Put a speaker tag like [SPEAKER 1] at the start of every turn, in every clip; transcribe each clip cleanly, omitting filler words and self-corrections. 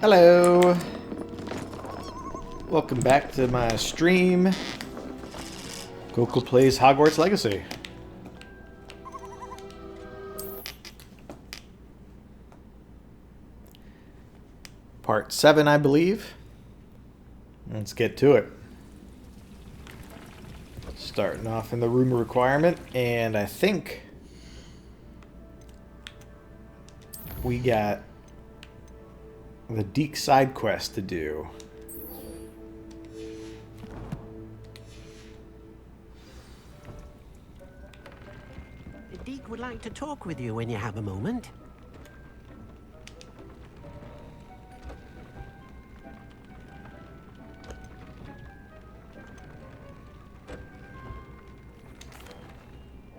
[SPEAKER 1] Hello! Welcome back to my stream. CoKo plays Hogwarts Legacy. Part 7, I believe. Let's get to it. Starting off in the room requirement, and I think we got the Deke side quest to do.
[SPEAKER 2] Deke would like to talk with you when you have a moment.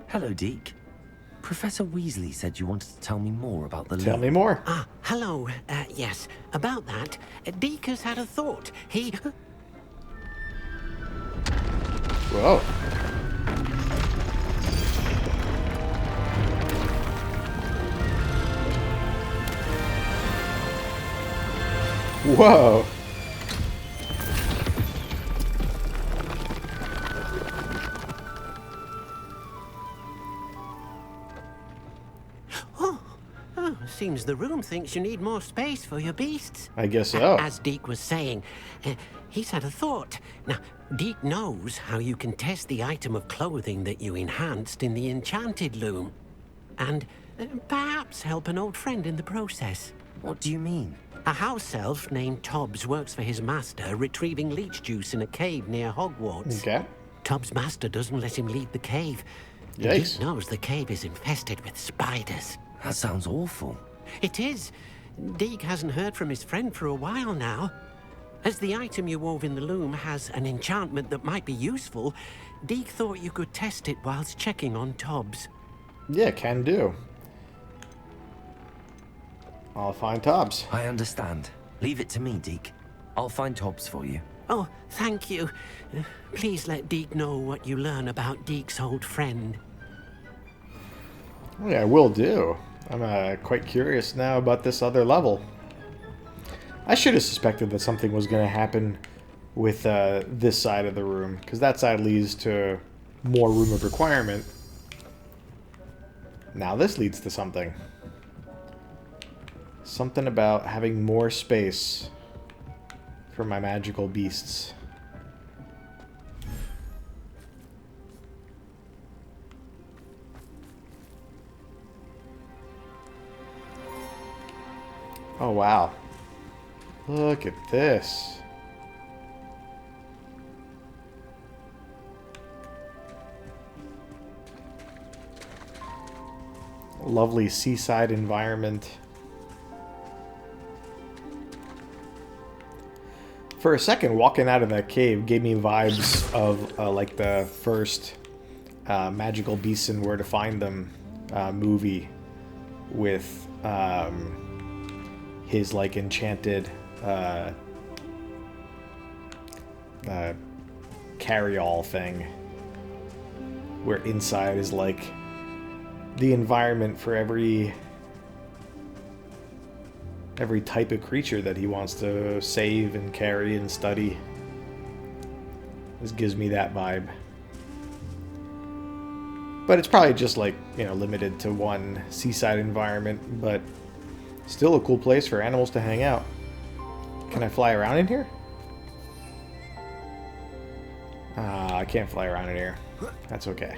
[SPEAKER 3] Hello, Deke. Professor Weasley said you wanted to tell me more about the
[SPEAKER 1] Tell
[SPEAKER 3] loom.
[SPEAKER 1] me more.
[SPEAKER 2] Ah, hello. Yes, about that. Deke has had a thought. He...
[SPEAKER 1] Whoa. Whoa.
[SPEAKER 2] Seems the room thinks you need more space for your beasts.
[SPEAKER 1] I guess so.
[SPEAKER 2] As Deke was saying, he's had a thought. Now, Deke knows how you can test the item of clothing that you enhanced in the enchanted loom. And perhaps help an old friend in the process.
[SPEAKER 3] What do you mean?
[SPEAKER 2] A house elf named Tobbs works for his master, retrieving leech juice in a cave near Hogwarts.
[SPEAKER 1] Okay.
[SPEAKER 2] Tobbs' master doesn't let him leave the cave.
[SPEAKER 1] Yikes.
[SPEAKER 2] Deke knows the cave is infested with spiders.
[SPEAKER 3] That sounds awful.
[SPEAKER 2] It is. Deke hasn't heard from his friend for a while now. As the item you wove in the loom has an enchantment that might be useful, Deke thought you could test it whilst checking on Tobbs.
[SPEAKER 1] Yeah, can do. I'll find Tobbs.
[SPEAKER 3] I understand. Leave it to me, Deke. I'll find Tobbs for you.
[SPEAKER 2] Oh, thank you. Please let Deke know what you learn about Deke's old friend.
[SPEAKER 1] Yeah, I will do. I'm quite curious now about this other level. I should have suspected that something was going to happen with this side of the room, because that side leads to more room of requirement. Now this leads to something. Something about having more space for my magical beasts. Oh, wow. Look at this. Lovely seaside environment. For a second, walking out of that cave gave me vibes of like the first Magical Beasts and Where to Find Them movie with his like enchanted carry-all thing, where inside is like the environment for every type of creature that he wants to save and carry and study. This gives me that vibe. But it's probably just like, you know, limited to one seaside environment, but still a cool place for animals to hang out. Can I fly around in here? I can't fly around in here. That's okay.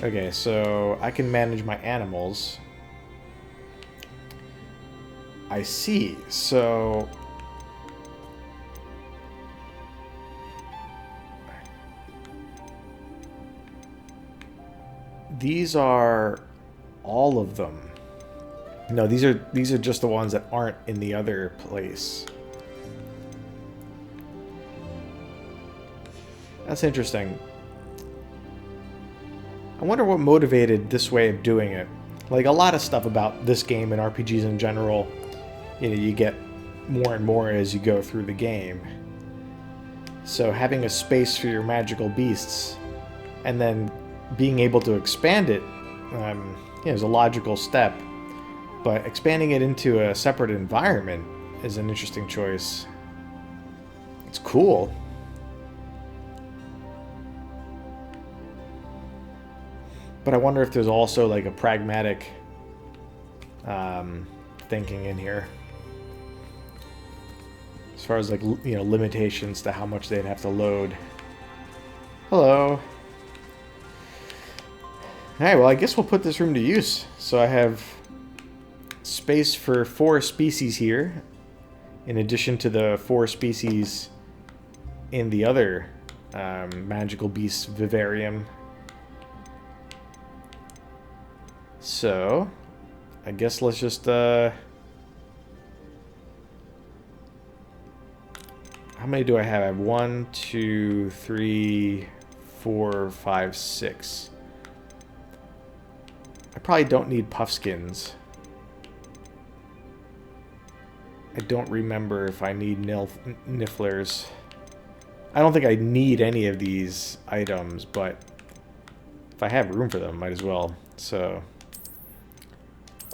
[SPEAKER 1] Okay, so I can manage my animals. I see. So these are all of them. No, these are just the ones that aren't in the other place. That's interesting. I wonder what motivated this way of doing it. Like, a lot of stuff about this game and RPGs in general, you know, you get more and more as you go through the game. So having a space for your magical beasts and then being able to expand it is a logical step. But expanding it into a separate environment is an interesting choice. It's cool. But I wonder if there's also like a pragmatic thinking in here. As far as like, you know, limitations to how much they'd have to load. Hello. Alright, well I guess we'll put this room to use. So I have space for 4 species here, in addition to the 4 species in the other magical beast vivarium. So, I guess let's just, how many do I have? I have 1, 2, 3, 4, 5, 6. I probably don't need puffskins. I don't remember if I need nifflers. I don't think I need any of these items, but if I have room for them, might as well. So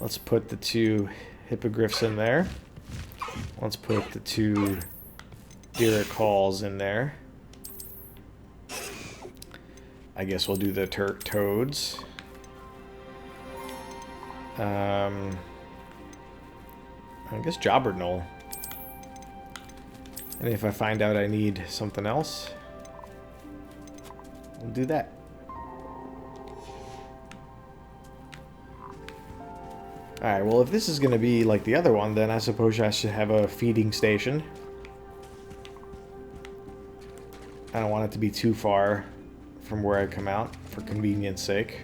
[SPEAKER 1] let's put the 2 hippogriffs in there. Let's put the 2 Diricals in there. I guess we'll do the toads. I guess Jobbernol. And if I find out I need something else, we'll do that. Alright, well if this is going to be like the other one, then I suppose I should have a feeding station. I don't want it to be too far from where I come out, for convenience sake.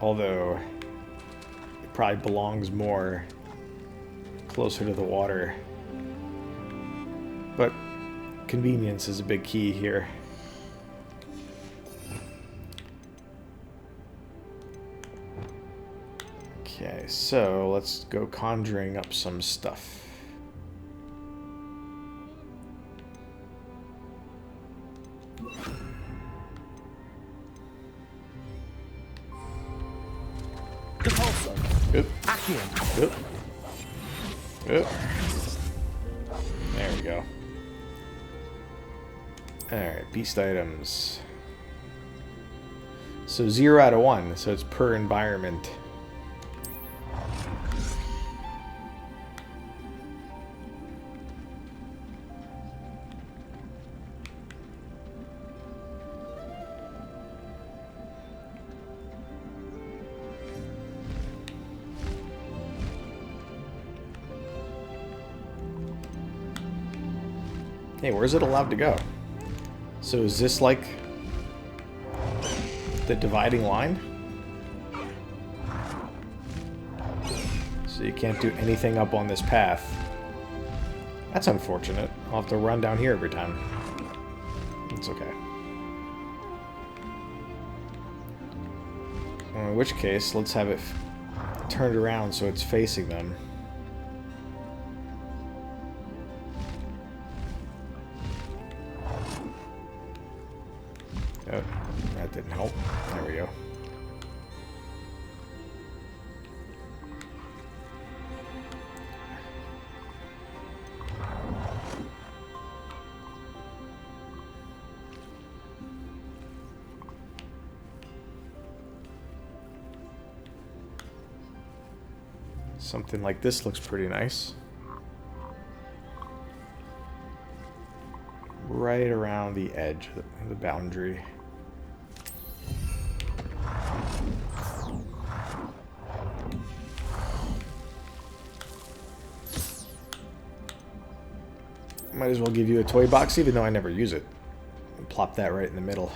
[SPEAKER 1] Although, it probably belongs more closer to the water. But convenience is a big key here. Okay, so let's go conjuring up some stuff. Oop. Oop. Oop. There we go. Alright, beast items. So 0 out of 1, so it's per environment. Hey, where's it allowed to go? So is this like the dividing line? So you can't do anything up on this path. That's unfortunate. I'll have to run down here every time. It's okay. Well, in which case, let's have it turned around so it's facing them. Oh, that didn't help. There we go. Something like this looks pretty nice. Right around the edge, the boundary. Might as well give you a toy box, even though I never use it. And plop that right in the middle.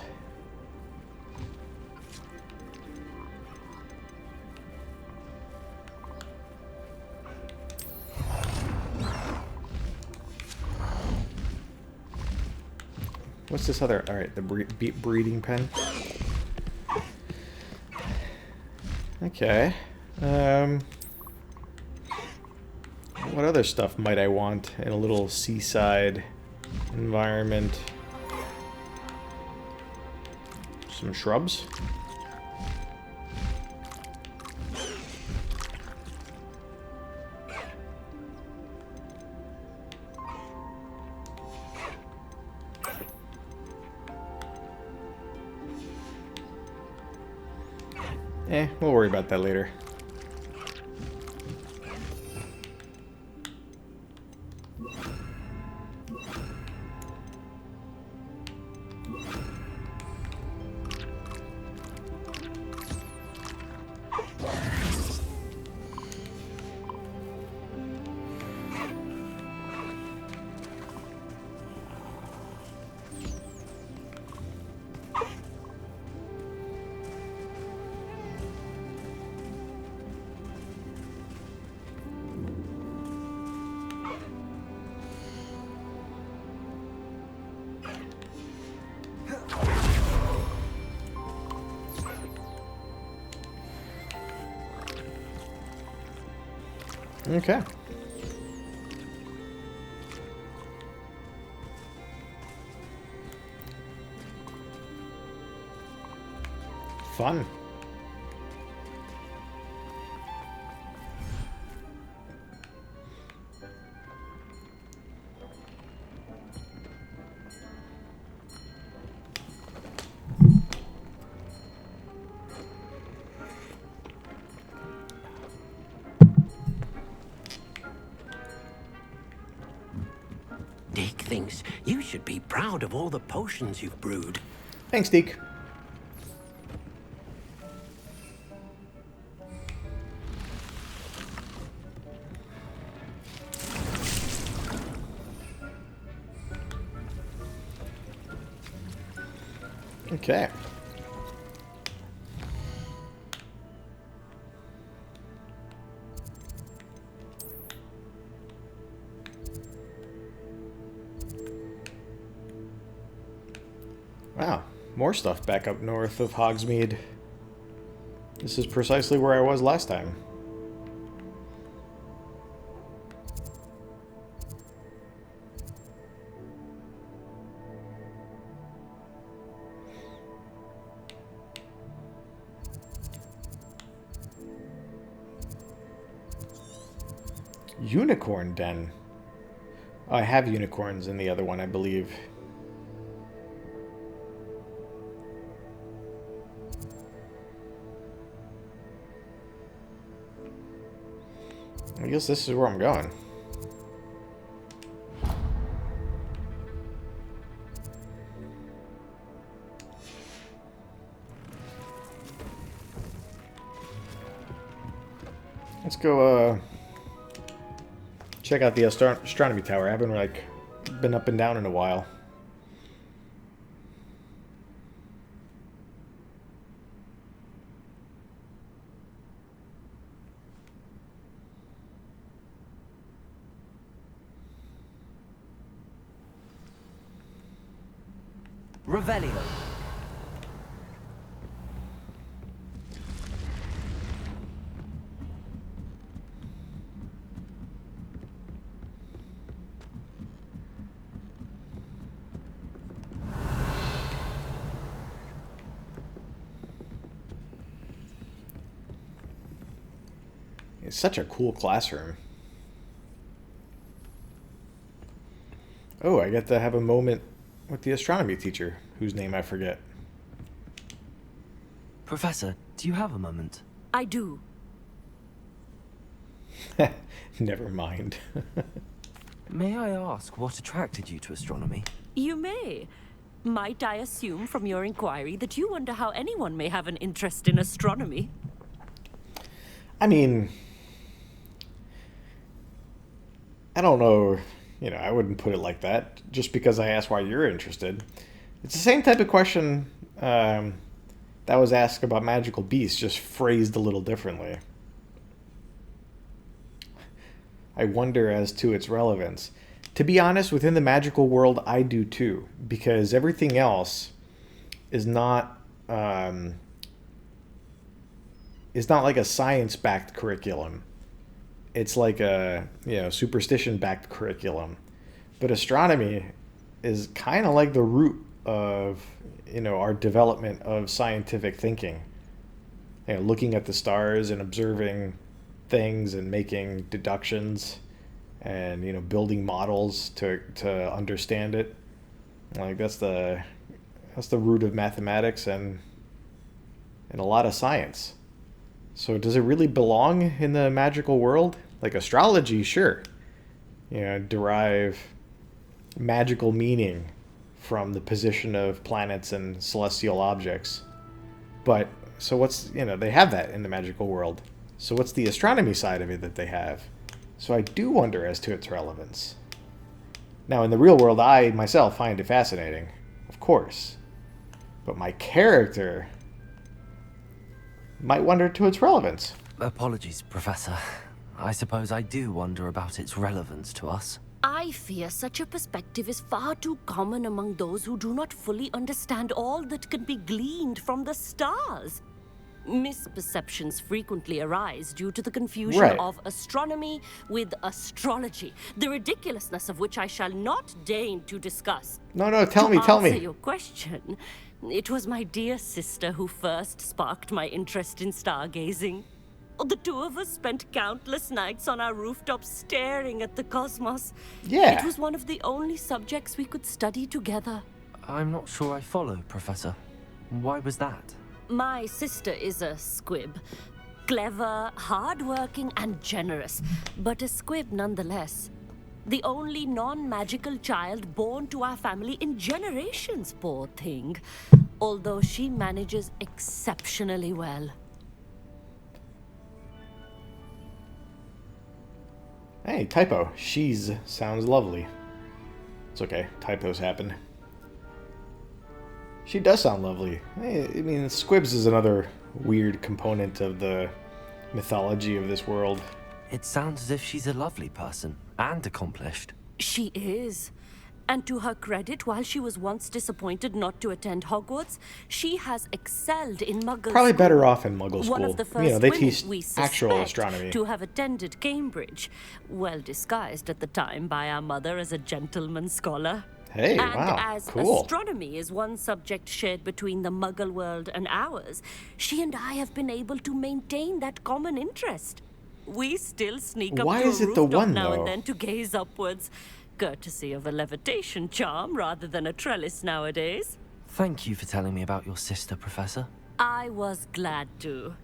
[SPEAKER 1] What's this other? Alright, the breeding pen. Okay. What other stuff might I want in a little seaside environment? Some shrubs. We'll worry about that later. Okay. Fun.
[SPEAKER 2] Dick thinks you should be proud of all the potions you've brewed.
[SPEAKER 1] Thanks, Deke. Okay. Wow, more stuff back up north of Hogsmeade. This is precisely where I was last time. Unicorn Den. Oh, I have unicorns in the other one, I believe. I guess this is where I'm going. Let's go, check out the astronomy tower. I haven't, like, been up and down in a while.
[SPEAKER 3] Revelio.
[SPEAKER 1] It's such a cool classroom. Oh, I get to have a moment with the astronomy teacher, whose name I forget.
[SPEAKER 3] Professor, do you have a moment?
[SPEAKER 4] I do.
[SPEAKER 1] Never mind.
[SPEAKER 3] May I ask what attracted you to astronomy?
[SPEAKER 4] You may. Might I assume from your inquiry that you wonder how anyone may have an interest in astronomy?
[SPEAKER 1] I mean, I don't know, you know, I wouldn't put it like that, just because I asked why you're interested. It's the same type of question that was asked about magical beasts, just phrased a little differently. I wonder as to its relevance. To be honest, within the magical world, I do too, because everything else is not like a science-backed curriculum. It's like a, you know, superstition-backed curriculum. But astronomy is kind of like the root of, you know, our development of scientific thinking. You know, looking at the stars and observing things and making deductions and, you know, building models to understand it. Like that's the root of mathematics and a lot of science. So does it really belong in the magical world? Like astrology, sure. Derive magical meaning from the position of planets and celestial objects. But, so what's, they have that in the magical world. So what's the astronomy side of it that they have? So I do wonder as to its relevance. Now, in the real world, I myself find it fascinating, of course. But my character might wonder to its relevance.
[SPEAKER 3] Apologies, Professor. I suppose I do wonder about its relevance to us.
[SPEAKER 4] I fear such a perspective is far too common among those who do not fully understand all that can be gleaned from the stars. Misperceptions frequently arise due to the confusion of astronomy with astrology, the ridiculousness of which I shall not deign to discuss.
[SPEAKER 1] No, tell me.
[SPEAKER 4] To answer your question, it was my dear sister who first sparked my interest in stargazing. The two of us spent countless nights on our rooftops staring at the cosmos.
[SPEAKER 1] Yeah.
[SPEAKER 4] It was one of the only subjects we could study together.
[SPEAKER 3] I'm not sure I follow, Professor. Why was that?
[SPEAKER 4] My sister is a squib. Clever, hardworking, and generous, but a squib nonetheless. The only non-magical child born to our family in generations, poor thing. Although she manages exceptionally well.
[SPEAKER 1] Hey, typo. She's sounds lovely. It's okay. Typos happen. She does sound lovely. I mean, squibs is another weird component of the mythology of this world.
[SPEAKER 3] It sounds as if she's a lovely person and accomplished.
[SPEAKER 4] She is. And to her credit, while she was once disappointed not to attend Hogwarts, she has excelled in Muggle
[SPEAKER 1] Probably
[SPEAKER 4] school.
[SPEAKER 1] better off in Muggle school.
[SPEAKER 4] One of the first
[SPEAKER 1] they
[SPEAKER 4] women
[SPEAKER 1] teach
[SPEAKER 4] we
[SPEAKER 1] actual
[SPEAKER 4] suspect
[SPEAKER 1] astronomy.
[SPEAKER 4] to have attended Cambridge, well disguised at the time by our mother as a gentleman scholar.
[SPEAKER 1] Hey,
[SPEAKER 4] And
[SPEAKER 1] wow,
[SPEAKER 4] as
[SPEAKER 1] cool.
[SPEAKER 4] astronomy is one subject shared between the Muggle world and ours, she and I have been able to maintain that common interest. We still sneak up
[SPEAKER 1] Why
[SPEAKER 4] to
[SPEAKER 1] is
[SPEAKER 4] a
[SPEAKER 1] it the
[SPEAKER 4] rooftop
[SPEAKER 1] one,
[SPEAKER 4] now
[SPEAKER 1] though?
[SPEAKER 4] and then to gaze upwards, courtesy of a levitation charm rather than a trellis nowadays.
[SPEAKER 3] Thank you for telling me about your sister, Professor.
[SPEAKER 4] I was glad to.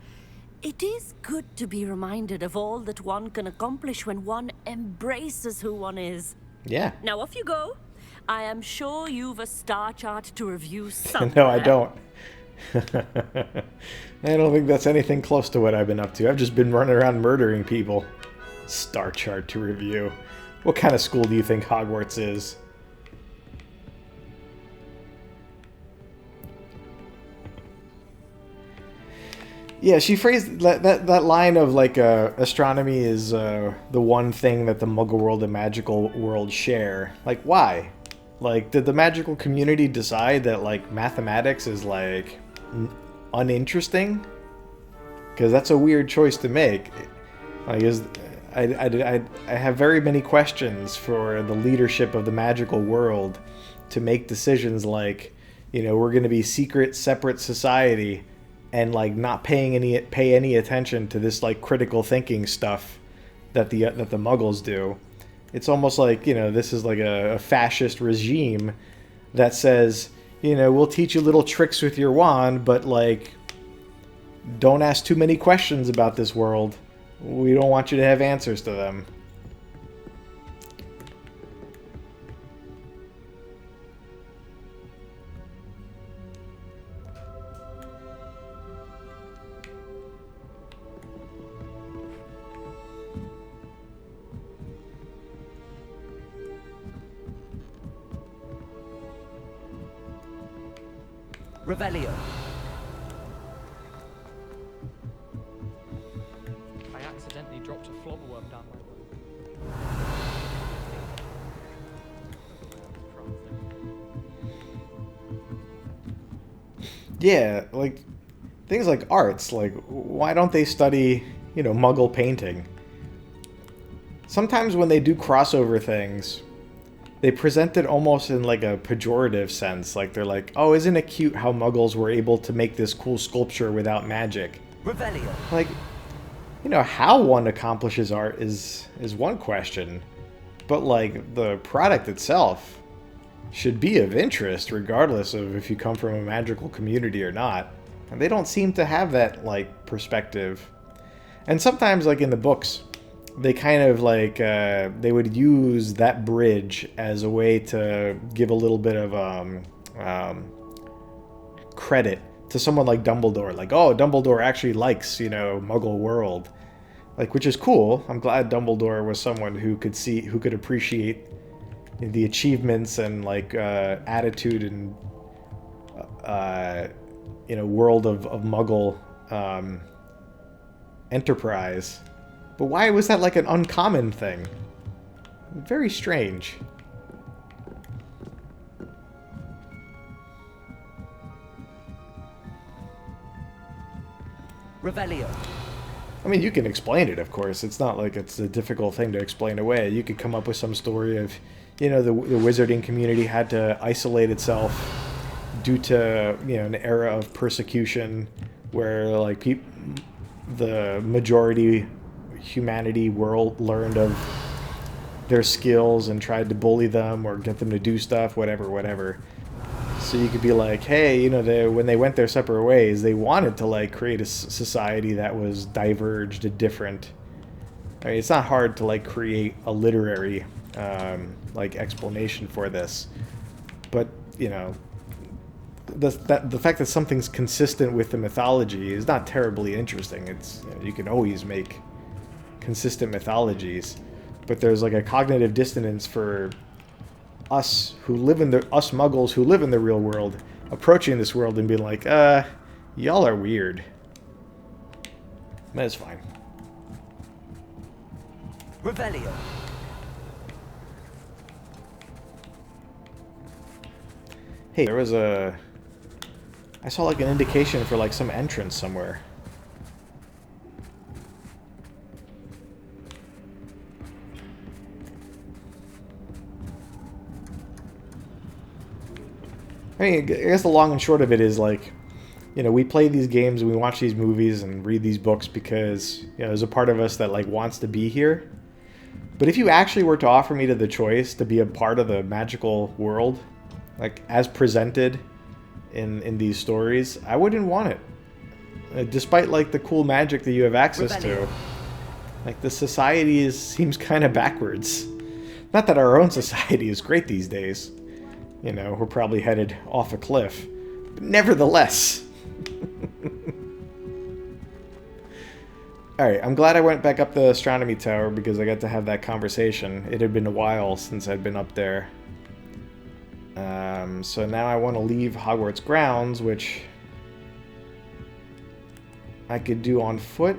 [SPEAKER 4] It is good to be reminded of all that one can accomplish when one embraces who one is.
[SPEAKER 1] Yeah.
[SPEAKER 4] Now off you go. I am sure you've a star chart to review somewhere.
[SPEAKER 1] No, I don't. I don't think that's anything close to what I've been up to. I've just been running around murdering people. Star chart to review. What kind of school do you think Hogwarts is? Yeah, she phrased that line of like astronomy is the one thing that the Muggle world and magical world share. Like, why? Like, did the magical community decide that like mathematics is like uninteresting? Because that's a weird choice to make. Like, I have very many questions for the leadership of the magical world to make decisions like, we're going to be secret, separate society. And like not pay any attention to this like critical thinking stuff that the Muggles do. It's almost like this is like a fascist regime that says we'll teach you little tricks with your wand, but like don't ask too many questions about this world. We don't want you to have answers to them.
[SPEAKER 3] Revelio.
[SPEAKER 5] I accidentally dropped a flobberworm down my
[SPEAKER 1] Yeah, like things like arts, like why don't they study, Muggle painting? Sometimes when they do crossover things, they present it almost in like a pejorative sense. Like they're like, oh, isn't it cute how Muggles were able to make this cool sculpture without magic?
[SPEAKER 3] Revelio.
[SPEAKER 1] Like, how one accomplishes art is one question. But like the product itself should be of interest regardless of if you come from a magical community or not. And they don't seem to have that like perspective. And sometimes, like in the books, they kind of like they would use that bridge as a way to give a little bit of credit to someone like Dumbledore. Like, oh, Dumbledore actually likes, you know, Muggle world, like, which is cool. I'm glad Dumbledore was someone who could appreciate the achievements and like attitude and you know, world of Muggle enterprise. But why was that like an uncommon thing? Very strange.
[SPEAKER 6] Revelio.
[SPEAKER 1] I mean, you can explain it, of course. It's not like it's a difficult thing to explain away. You could come up with some story of, you know, the wizarding community had to isolate itself due to, you know, an era of persecution where, like, the majority humanity world learned of their skills and tried to bully them or get them to do stuff, whatever. So you could be like, hey, you know, when they went their separate ways, they wanted to like create a society that was diverged and different. I mean, it's not hard to like create a literary like explanation for this, but you know, the fact that something's consistent with the mythology is not terribly interesting. It's, you know, you can always make consistent mythologies, but there's like a cognitive dissonance for us muggles who live in the real world approaching this world and being like, y'all are weird. That's fine.
[SPEAKER 6] Revelio.
[SPEAKER 1] Hey, there was I saw like an indication for like some entrance somewhere. I mean, I guess the long and short of it is, like, you know, we play these games and we watch these movies and read these books because, you know, there's a part of us that, like, wants to be here. But if you actually were to offer me the choice to be a part of the magical world, like, as presented in these stories, I wouldn't want it. Despite, like, the cool magic that you have access to. Like, the society seems kind of backwards. Not that our own society is great these days. You know, we're probably headed off a cliff. But nevertheless. Alright, I'm glad I went back up the astronomy tower because I got to have that conversation. It had been a while since I'd been up there. So now I want to leave Hogwarts grounds, which I could do on foot,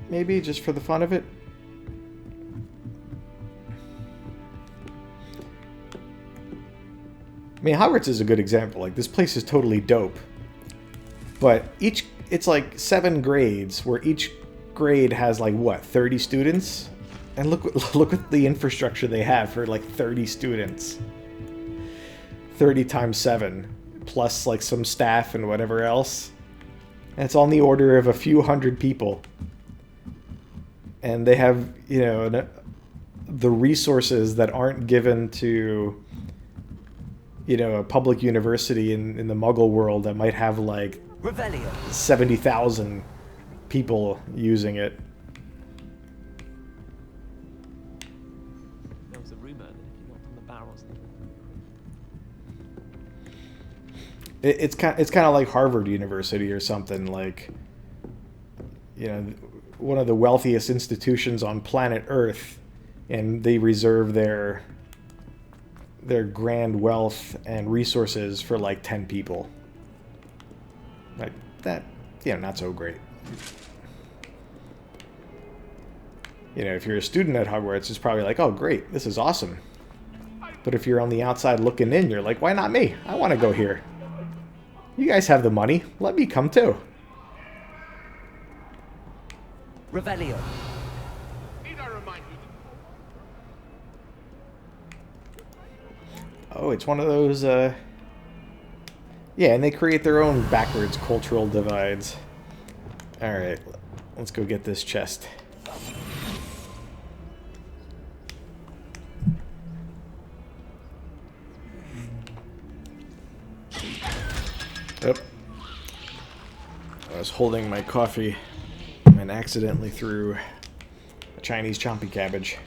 [SPEAKER 1] maybe, just for the fun of it. I mean, Hogwarts is a good example. Like, this place is totally dope. But it's like 7 grades, where each grade has, like, what, 30 students? And look at the infrastructure they have for, like, 30 students. 30 times 7, plus, like, some staff and whatever else. And it's on the order of a few hundred people. And they have, you know, the resources that aren't given to, you know, a public university in the Muggle world that might have like 70,000 people using it.
[SPEAKER 5] There was a rumor that if you knocked on the barrels,
[SPEAKER 1] It's kind of like Harvard University or something, like, you know, one of the wealthiest institutions on planet Earth, and they reserve their grand wealth and resources for like 10 people. Like that, you know, not so great. You know, if you're a student at Hogwarts, it's probably like, oh great, this is awesome. But if you're on the outside looking in, you're like, why not me? I want to go here. You guys have the money. Let me come too.
[SPEAKER 6] Revelio.
[SPEAKER 1] Oh, it's one of those, yeah, and they create their own backwards cultural divides. Alright, let's go get this chest. Oh. I was holding my coffee and accidentally threw a Chinese chompy cabbage.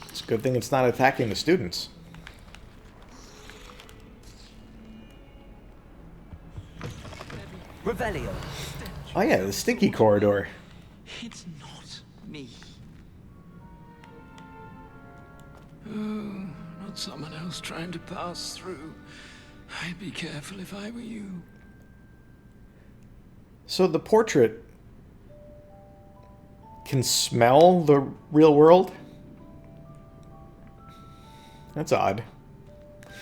[SPEAKER 1] It's a good thing it's not attacking the students.
[SPEAKER 6] Revelio.
[SPEAKER 1] Oh yeah, the stinky corridor.
[SPEAKER 7] It's not me. Oh, not someone else trying to pass through. I'd be careful if I were you.
[SPEAKER 1] So the portrait can smell the real world? That's odd.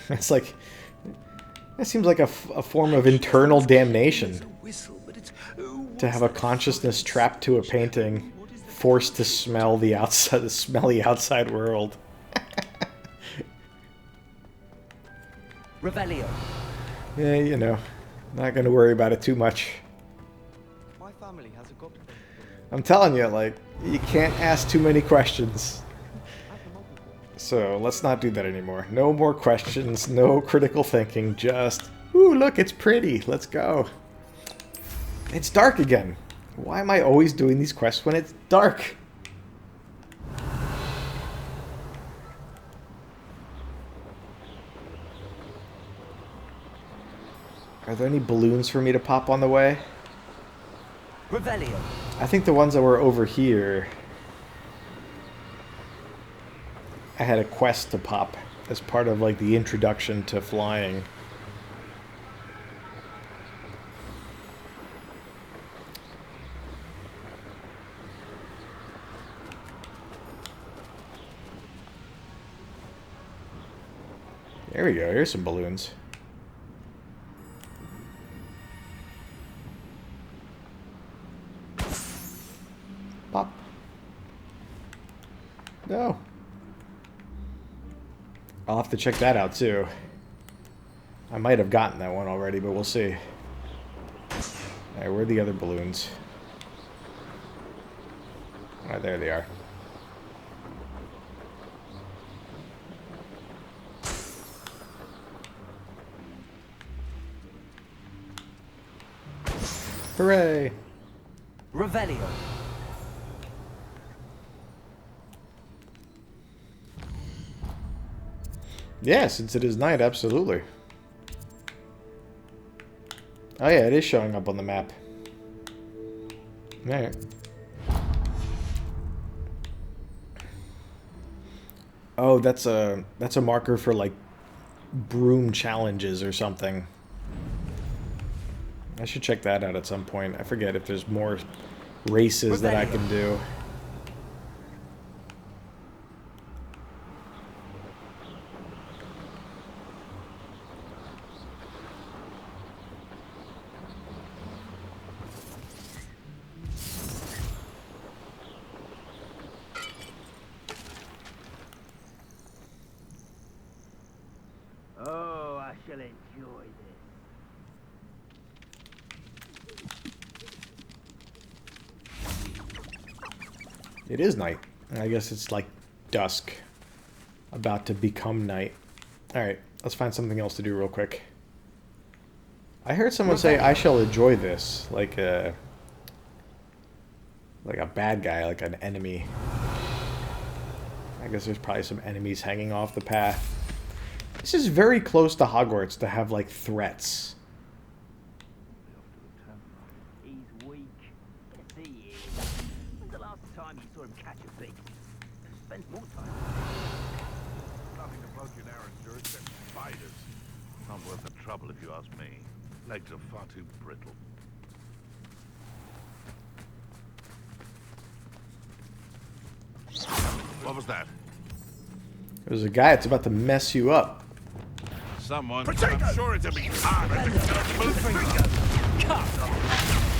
[SPEAKER 1] It's like... That seems like a form of internal damnation. To have a consciousness trapped to a painting, forced to smell the outside, the smelly outside world.
[SPEAKER 6] Revelio.
[SPEAKER 1] Yeah, you know, not gonna worry about it too much.
[SPEAKER 5] My family has a goblin.
[SPEAKER 1] I'm telling you, like, you can't ask too many questions. So let's not do that anymore. No more questions, no critical thinking, just, ooh, look, it's pretty, let's go. It's dark again. Why am I always doing these quests when it's dark? Are there any balloons for me to pop on the way?
[SPEAKER 6] Revelio.
[SPEAKER 1] I think the ones that were over here, I had a quest to pop as part of like the introduction to flying. There we go, here's some balloons. Pop. No. I'll have to check that out too. I might have gotten that one already, but we'll see. Alright, where are the other balloons? Alright, there they are. Hooray!
[SPEAKER 6] Revelio.
[SPEAKER 1] Yeah, since it is night, absolutely. Oh yeah, it is showing up on the map. Alright. Oh, that's a marker for like broom challenges or something. I should check that out at some point. I forget if there's more races that I can do.
[SPEAKER 8] Oh, I shall enjoy this.
[SPEAKER 1] It is night. I guess it's like dusk. About to become night. Alright, let's find something else to do real quick. I heard someone say, I shall enjoy this. Like a bad guy, like an enemy. I guess there's probably some enemies hanging off the path. This is very close to Hogwarts to have, like, threats.
[SPEAKER 8] He's weak. Yes, he is. When's the last time you saw him catch a beast? Spends more time.
[SPEAKER 9] Nothing to poke an arrow through except spiders. Not worth the trouble if you ask me. Legs are far too brittle. What was that?
[SPEAKER 1] There's a guy that's about to mess you up.
[SPEAKER 9] Someone. I'm sure it'll be hard.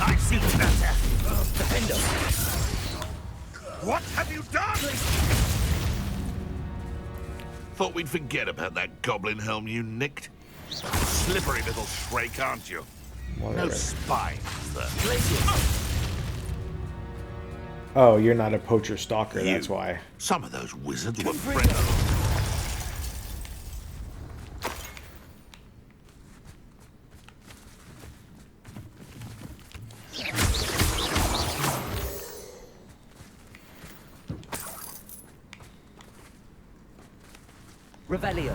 [SPEAKER 6] I see better. Defender.
[SPEAKER 9] What have you done? Thought we'd forget about that goblin helm you nicked. Slippery little shrike, aren't you?
[SPEAKER 1] Whatever.
[SPEAKER 9] No spine, is there?
[SPEAKER 1] Oh, you're not a poacher stalker, that's
[SPEAKER 9] You.
[SPEAKER 1] why.
[SPEAKER 9] Some of those wizards were friends.
[SPEAKER 6] Revelio.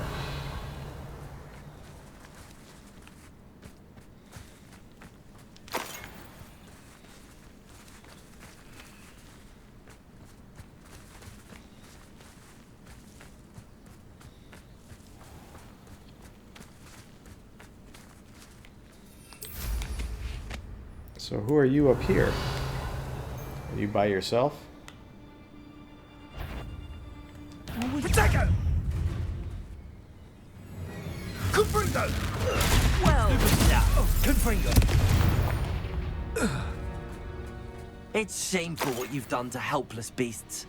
[SPEAKER 1] So who are you up here? Are you by yourself?
[SPEAKER 6] Potato! Confringo! Well, Confringo. It's shameful what you've done to helpless beasts.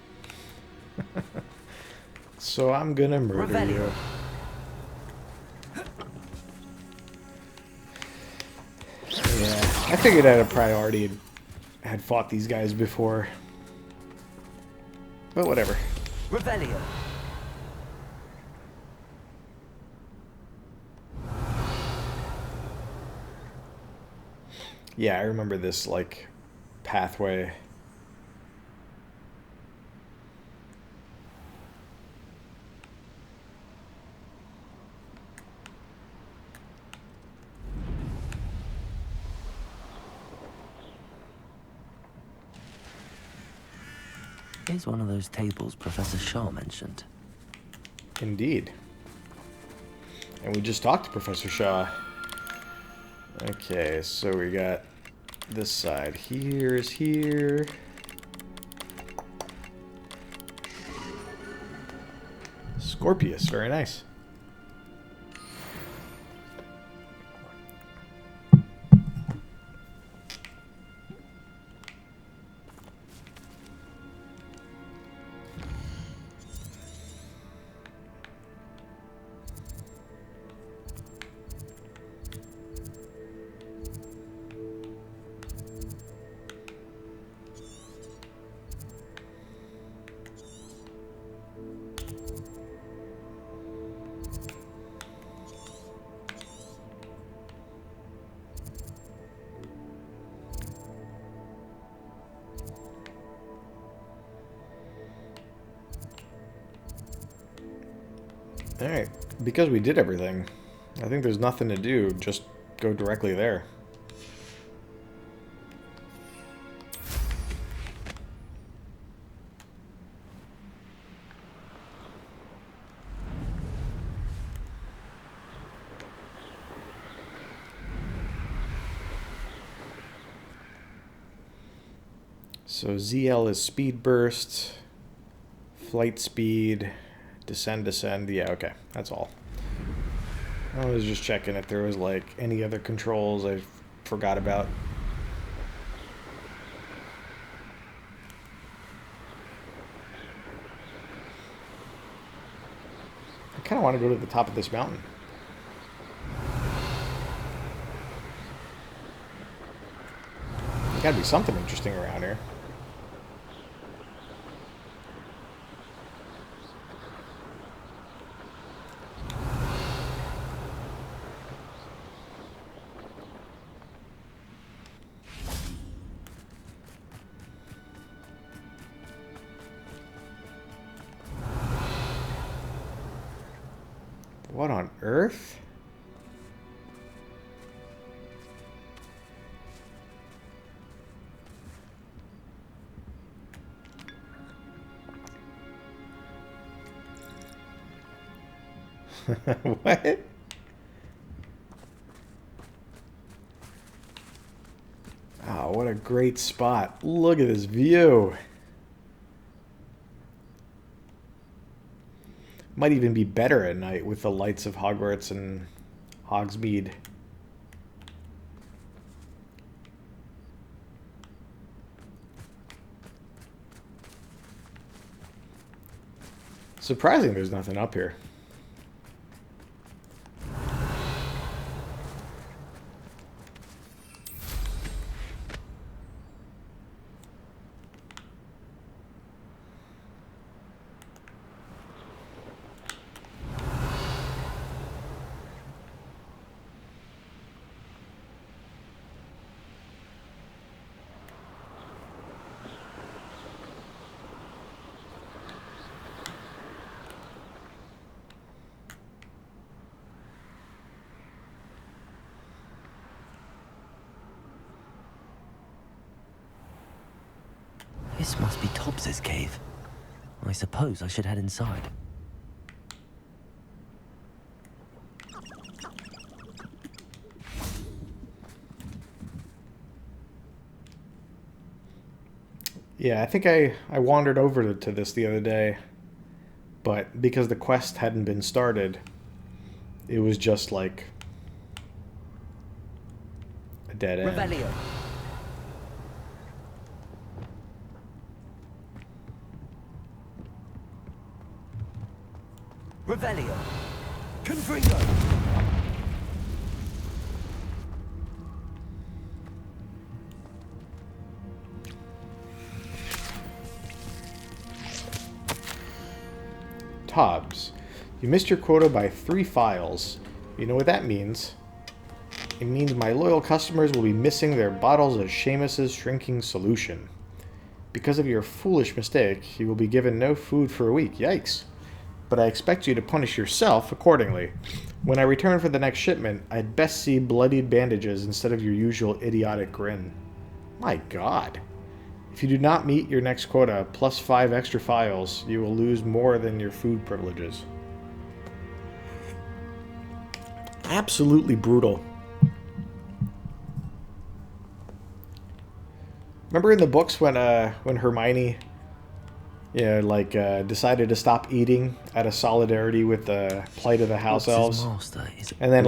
[SPEAKER 1] So I'm gonna murder
[SPEAKER 6] Revelio.
[SPEAKER 1] you. Yeah, I figured I had a priority. Had fought these guys before. But whatever.
[SPEAKER 6] Revelio.
[SPEAKER 1] Yeah, I remember this, like, pathway.
[SPEAKER 3] Here's one of those tables Professor Shaw mentioned.
[SPEAKER 1] Indeed. And we just talked to Professor Shaw. Okay, so we got this side. Here's here. Scorpius, very nice. Alright, because we did everything, I think there's nothing to do, just go directly there. So ZL is speed burst, flight speed, descend, yeah, okay, that's all. I was just checking if there was like any other controls I forgot about. I kind of want to go to the top of this mountain. There's got to be something interesting around here. What on earth? What? Oh, what a great spot. Look at this view. Might even be better at night with the lights of Hogwarts and Hogsmeade. Surprising there's nothing up here.
[SPEAKER 3] This must be Tobbs's cave. I suppose I should head inside.
[SPEAKER 1] Yeah, I think I wandered over to this the other day, but because the quest hadn't been started, it was just like a dead end.
[SPEAKER 6] Revelio. Revelio. Confringo.
[SPEAKER 1] Tobbs, you missed your quota by 3 files. You know what that means? It means my loyal customers will be missing their bottles of Seamus's shrinking solution. Because of your foolish mistake, you will be given no food for a week. Yikes. But I expect you to punish yourself accordingly. When I return for the next shipment, I'd best see bloodied bandages instead of your usual idiotic grin. My God. If you do not meet your next quota, plus 5 extra files, you will lose more than your food privileges. Absolutely brutal. Remember in the books when Hermione, decided to stop eating out of solidarity with the plight of the house elves, and then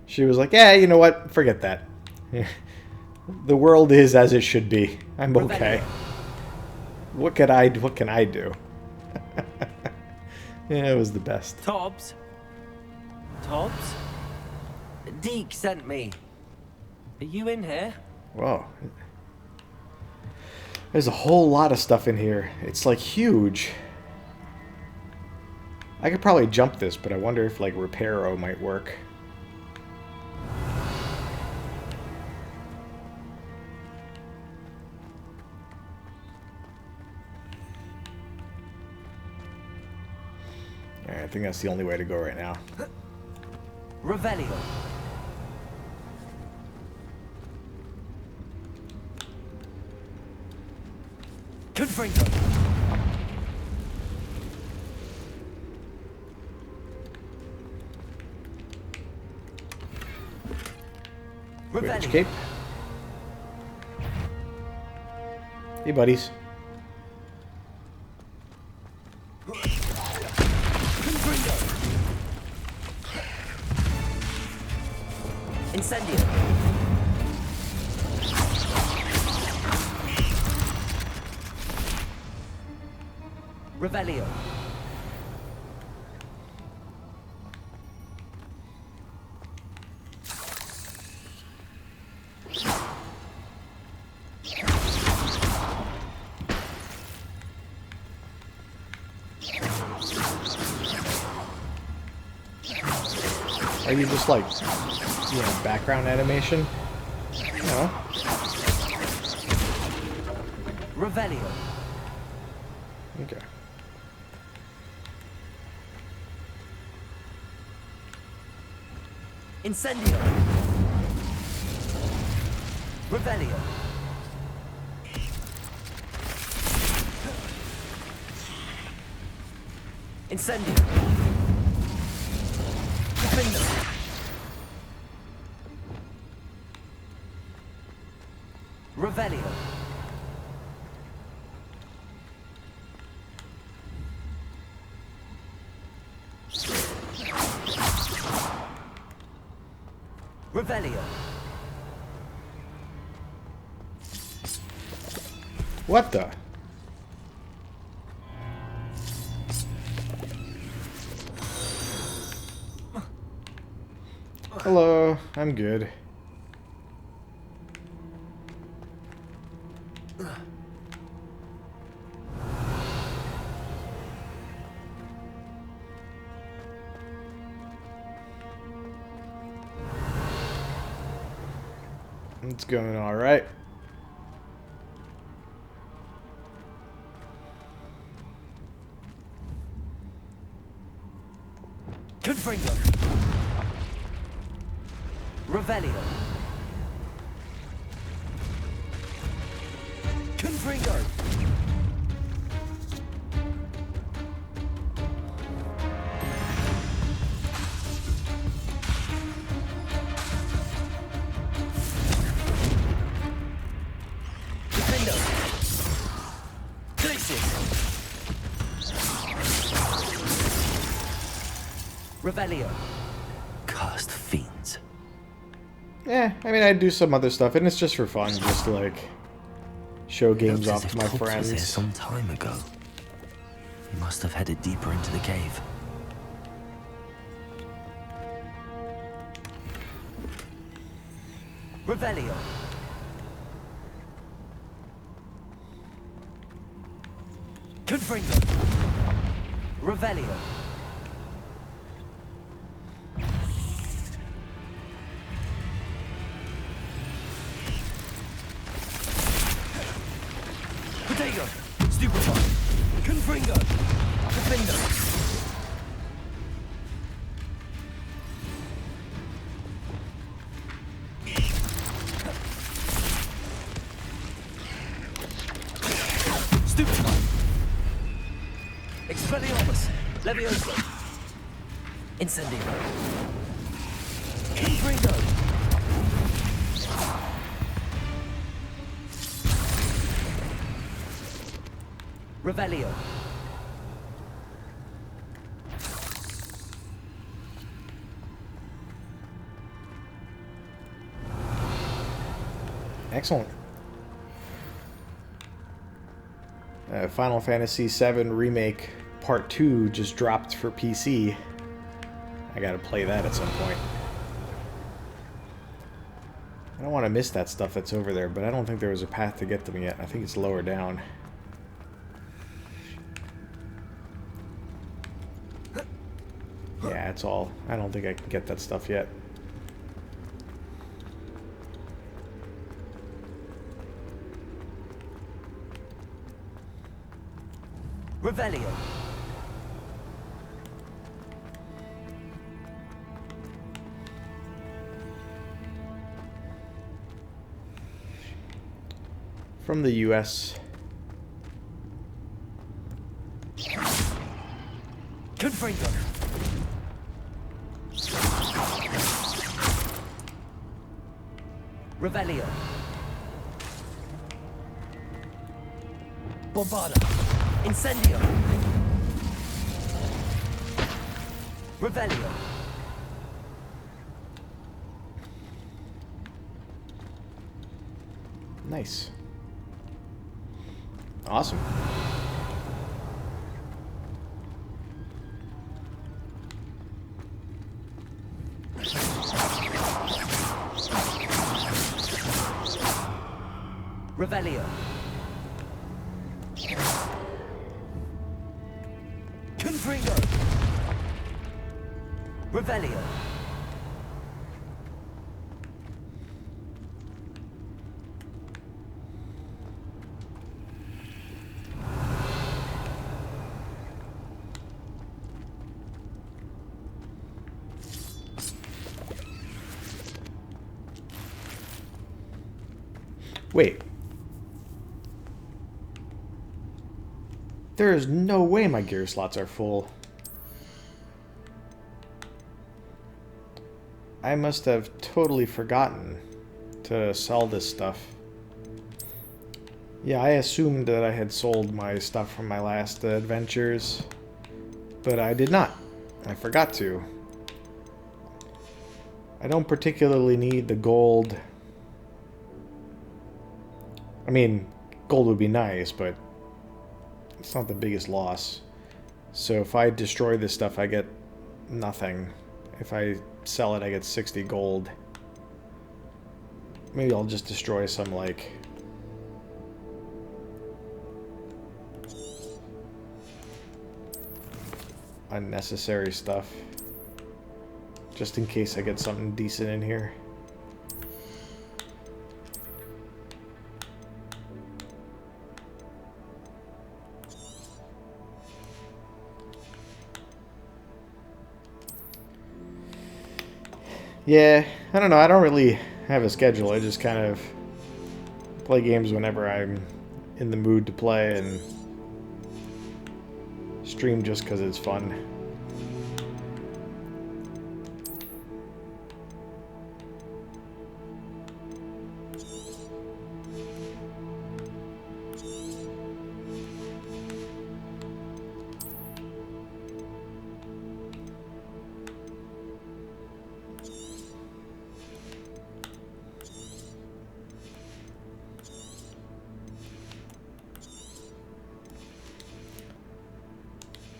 [SPEAKER 1] she was like, "Yeah, you know what? Forget that. The world is as it should be. I'm okay. What can I do?" Yeah, it was the best.
[SPEAKER 6] Tobbs? Tobbs? Deke sent me. Are you in here?
[SPEAKER 1] Whoa. There's a whole lot of stuff in here. It's like huge. I could probably jump this, but I wonder if like Reparo might work. Alright, I think that's the only way to go right now.
[SPEAKER 6] Revelio. Confringo.
[SPEAKER 1] Witch cape. Hey, buddies.
[SPEAKER 6] Incendio. Revelio.
[SPEAKER 1] Are you just like, background animation? No.
[SPEAKER 6] Revelio.
[SPEAKER 1] Okay.
[SPEAKER 6] Incendio. Revelio. Incendio. Defender. Revelio. Revelio.
[SPEAKER 1] What the? Hello, I'm good. It's going all right.
[SPEAKER 6] Confringo. Revelio. Confringo! Defendo! Glacius! Revelio!
[SPEAKER 3] Cursed fiends.
[SPEAKER 1] Yeah, I mean, I do some other stuff, and it's just for fun, just to, like, show games
[SPEAKER 3] Looks as
[SPEAKER 1] off
[SPEAKER 3] if
[SPEAKER 1] to my
[SPEAKER 3] Tops was here
[SPEAKER 1] friends.
[SPEAKER 3] some time ago. He must have headed deeper into the cave.
[SPEAKER 6] Revelio! Confringo! Revelio! Protego! Stupefy! Confringo! Defendo! Stupefy! Expelliarmus! Levioso! Incendio! Confringo! Revelio!
[SPEAKER 1] Excellent. Final Fantasy VII Remake Part 2 just dropped for PC. I gotta play that at some point. I don't want to miss that stuff that's over there, but I don't think there was a path to get them yet. I think it's lower down. Yeah, it's all. I don't think I can get that stuff yet.
[SPEAKER 6] Revelio!
[SPEAKER 1] From the US.
[SPEAKER 6] Confringo! Revelio! Bombarda! Incendio! Revelio!
[SPEAKER 1] Nice. Awesome.
[SPEAKER 6] Revelio! Confringo! Revelio!
[SPEAKER 1] Wait. There is no way my gear slots are full. I must have totally forgotten to sell this stuff. Yeah, I assumed that I had sold my stuff from my last adventures, but I did not. I forgot to. I don't particularly need the gold. I mean, gold would be nice, but it's not the biggest loss. So if I destroy this stuff, I get nothing. If I sell it, I get 60 gold. Maybe I'll just destroy some, like... unnecessary stuff. Just in case I get something decent in here. Yeah, I don't know. I don't really have a schedule. I just kind of play games whenever I'm in the mood to play and stream just because it's fun.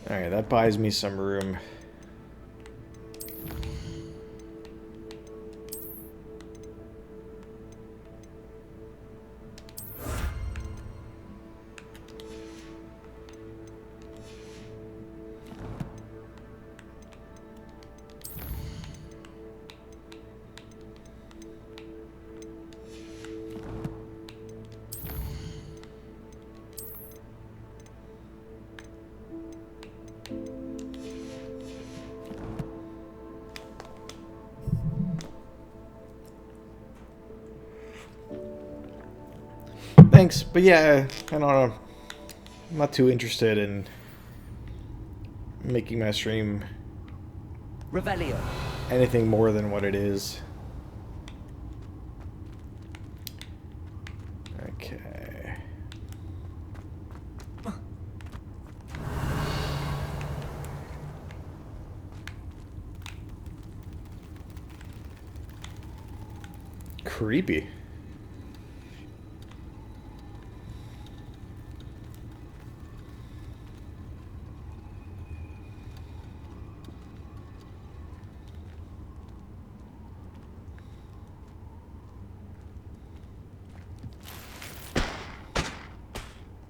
[SPEAKER 1] Alright, that buys me some room. Thanks, but yeah, I don't know. I'm not too interested in making my stream
[SPEAKER 6] Revelio.
[SPEAKER 1] anything more than what it is. Okay. Creepy.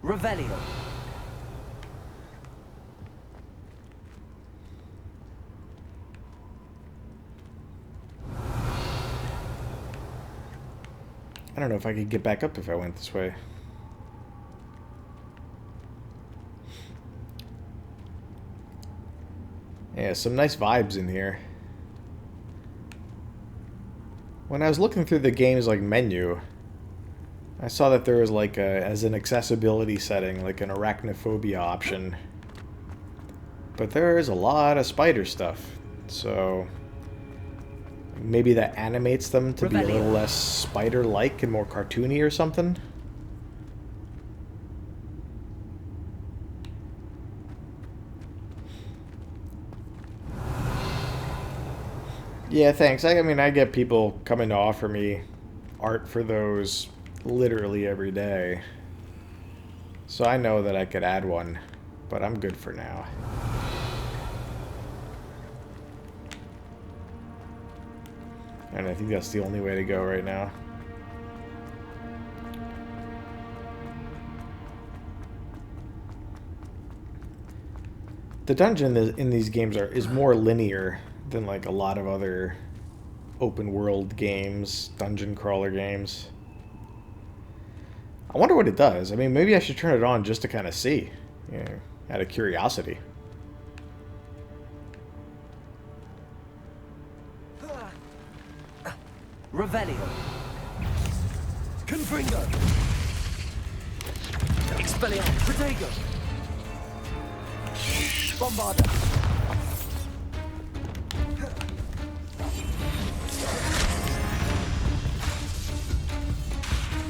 [SPEAKER 6] Revelio.
[SPEAKER 1] I don't know if I could get back up if I went this way. Yeah, some nice vibes in here. When I was looking through the game's like menu, I saw that there was like a, as an accessibility setting, like an arachnophobia option. But there is a lot of spider stuff, so maybe that animates them to be a little less spider-like and more cartoony or something. Yeah, thanks. I mean, I get people coming to offer me art for those literally every day. So I know that I could add one, but I'm good for now. And I think that's the only way to go right now. The dungeon in these games is more linear than like a lot of other open world games, dungeon crawler games. I wonder what it does. I mean, maybe I should turn it on just to kind of see, you know, out of curiosity.
[SPEAKER 6] Revelio. Confringo. Expelliarmus. Protego. Bombarda.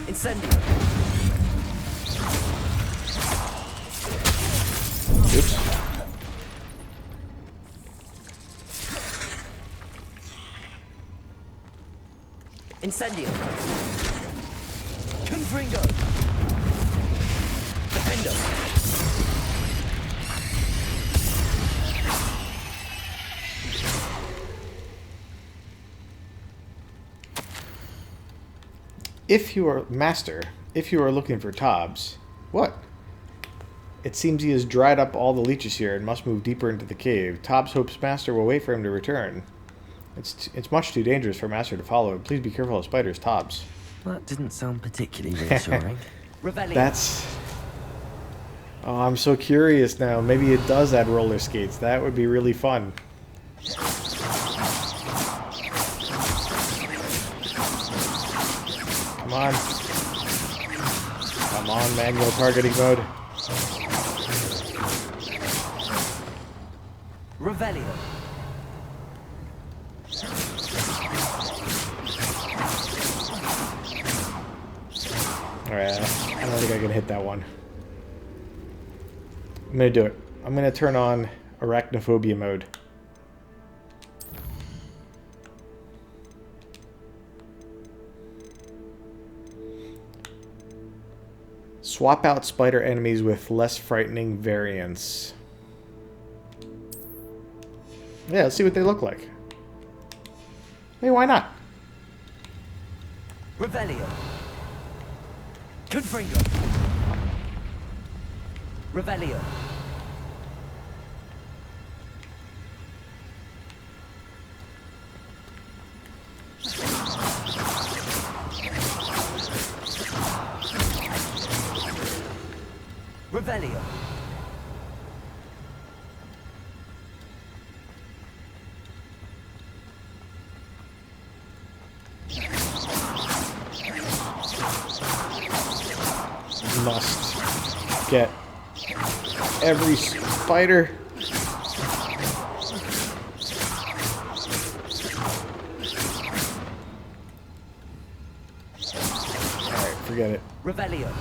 [SPEAKER 6] Incendio.
[SPEAKER 1] Oops.
[SPEAKER 6] Incendio. Confringo. Defendo.
[SPEAKER 1] If you are Master, if you are looking for Tobbs, what? It seems he has dried up all the leeches here and must move deeper into the cave. Tobbs hopes Master will wait for him to return. It's much too dangerous for Master to follow him. Please be careful of spiders, Tobbs.
[SPEAKER 3] That didn't sound particularly reassuring.
[SPEAKER 1] That's... Oh, I'm so curious now. Maybe it does add roller skates. That would be really fun. Come on. Come on, manual targeting mode.
[SPEAKER 6] Revelio.
[SPEAKER 1] Alright, I don't think I can hit that one. I'm gonna do it. I'm gonna turn on arachnophobia mode. Swap out spider enemies with less frightening variants. Yeah, let's see what they look like. Hey, why not?
[SPEAKER 6] Revelio. Confringo. Revelio. Revelio.
[SPEAKER 1] Must get every spider. Alright, forget it.
[SPEAKER 6] Revelio.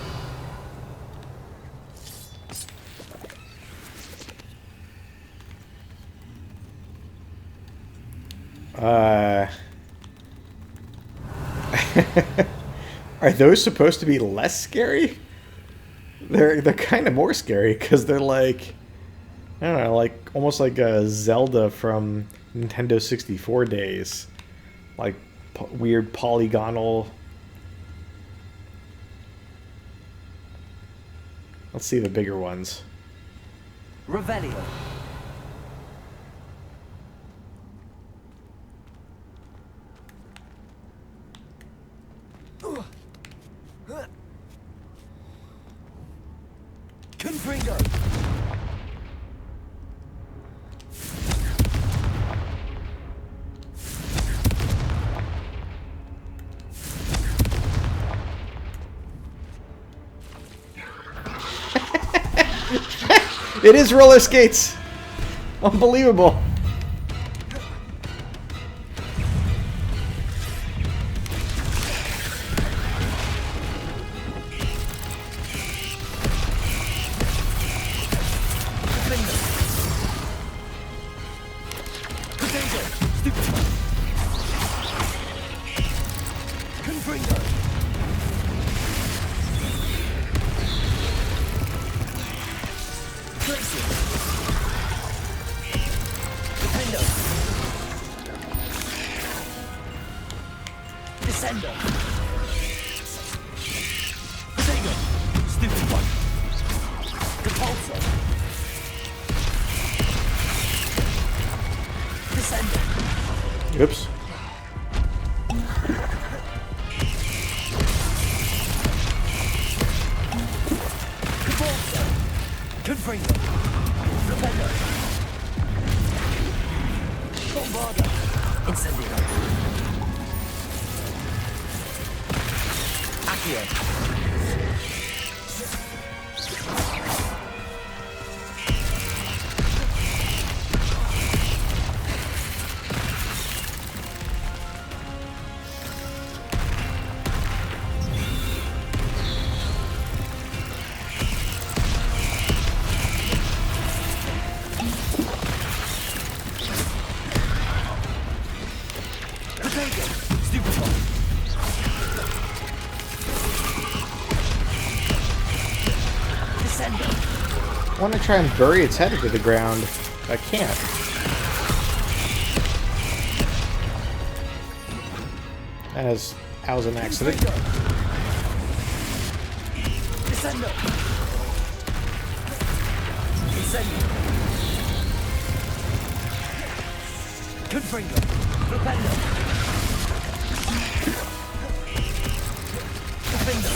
[SPEAKER 1] Are those supposed to be less scary? They're kind of more scary because they're like, I don't know, like almost like a Zelda from Nintendo 64 days, like weird polygonal. Let's see the bigger ones.
[SPEAKER 6] Revelio. Confringo.
[SPEAKER 1] It is roller skates! Unbelievable! Oops.
[SPEAKER 6] Confringo. Defender. Bombarda. Incendio. Accio.
[SPEAKER 1] I want to try and bury its head into the ground. I can't. That was an accident.
[SPEAKER 6] Descendo. Incendio. Confringo. Propendo. Defendo.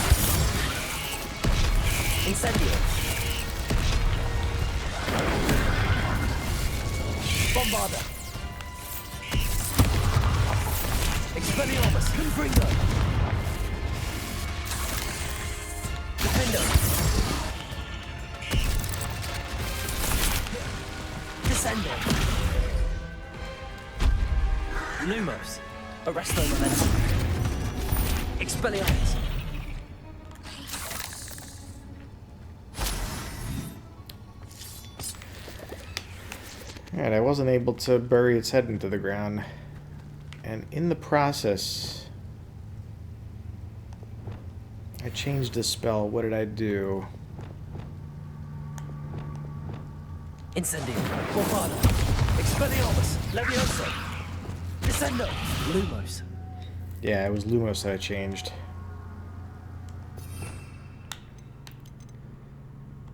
[SPEAKER 6] Incendio. Bombarda. Expelliarmus. Confringo. Defendo. Lumos. Arresto momentum. Expelliarmus.
[SPEAKER 1] Alright, I wasn't able to bury its head into the ground. And in the process, I changed the spell. What did I do?
[SPEAKER 6] Incendio. Bombardo. Expelliarmus. Levioso. Descendo. Lumos.
[SPEAKER 1] Yeah, it was Lumos that I changed.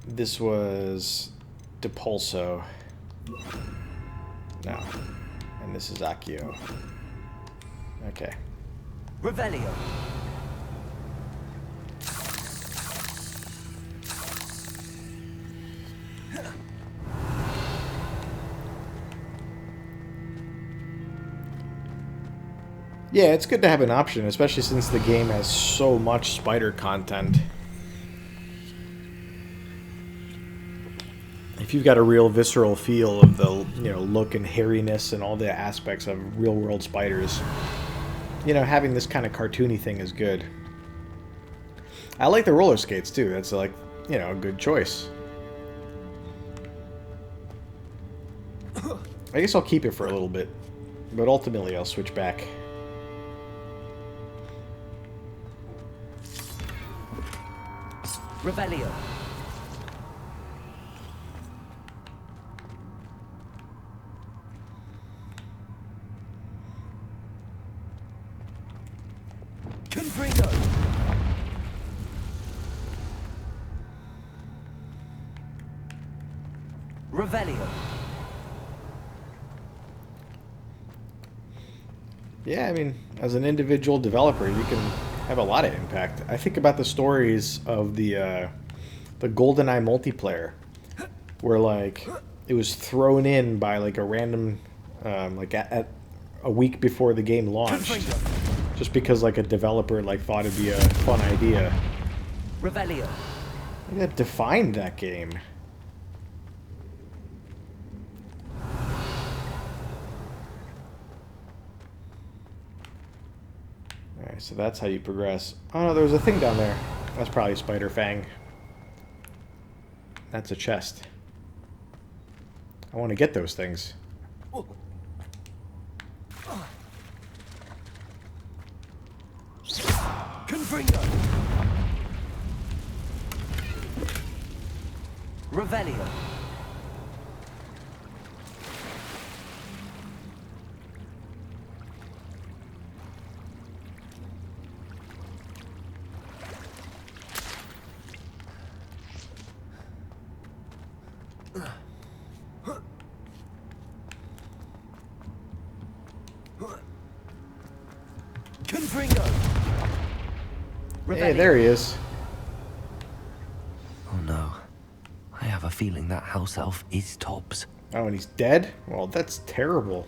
[SPEAKER 1] This was Depulso. No. And this is Accio. Okay.
[SPEAKER 6] Revelio.
[SPEAKER 1] Yeah, it's good to have an option, especially since the game has so much spider content. If you've got a real visceral feel of the, look and hairiness and all the aspects of real-world spiders, having this kind of cartoony thing is good. I like the roller skates, too. That's, like, a good choice. I guess I'll keep it for a little bit, but ultimately I'll switch back.
[SPEAKER 6] Revelio. Confringo. Revelio.
[SPEAKER 1] Yeah, I mean, as an individual developer, you can have a lot of impact. I think about the stories of the GoldenEye multiplayer, where like it was thrown in by like a random, like at a week before the game launched, just because like a developer like thought it'd be a fun idea.
[SPEAKER 6] Revelio.
[SPEAKER 1] That defined that game. Alright, so that's how you progress. Oh no, there was a thing down there. That's probably Spider Fang. That's a chest. I want to get those things.
[SPEAKER 6] Confringo. Revelio. Confringo.
[SPEAKER 1] Hey, there he is.
[SPEAKER 3] Oh no. I have a feeling that house elf is Tobbs.
[SPEAKER 1] Oh, and he's dead? Well, that's terrible.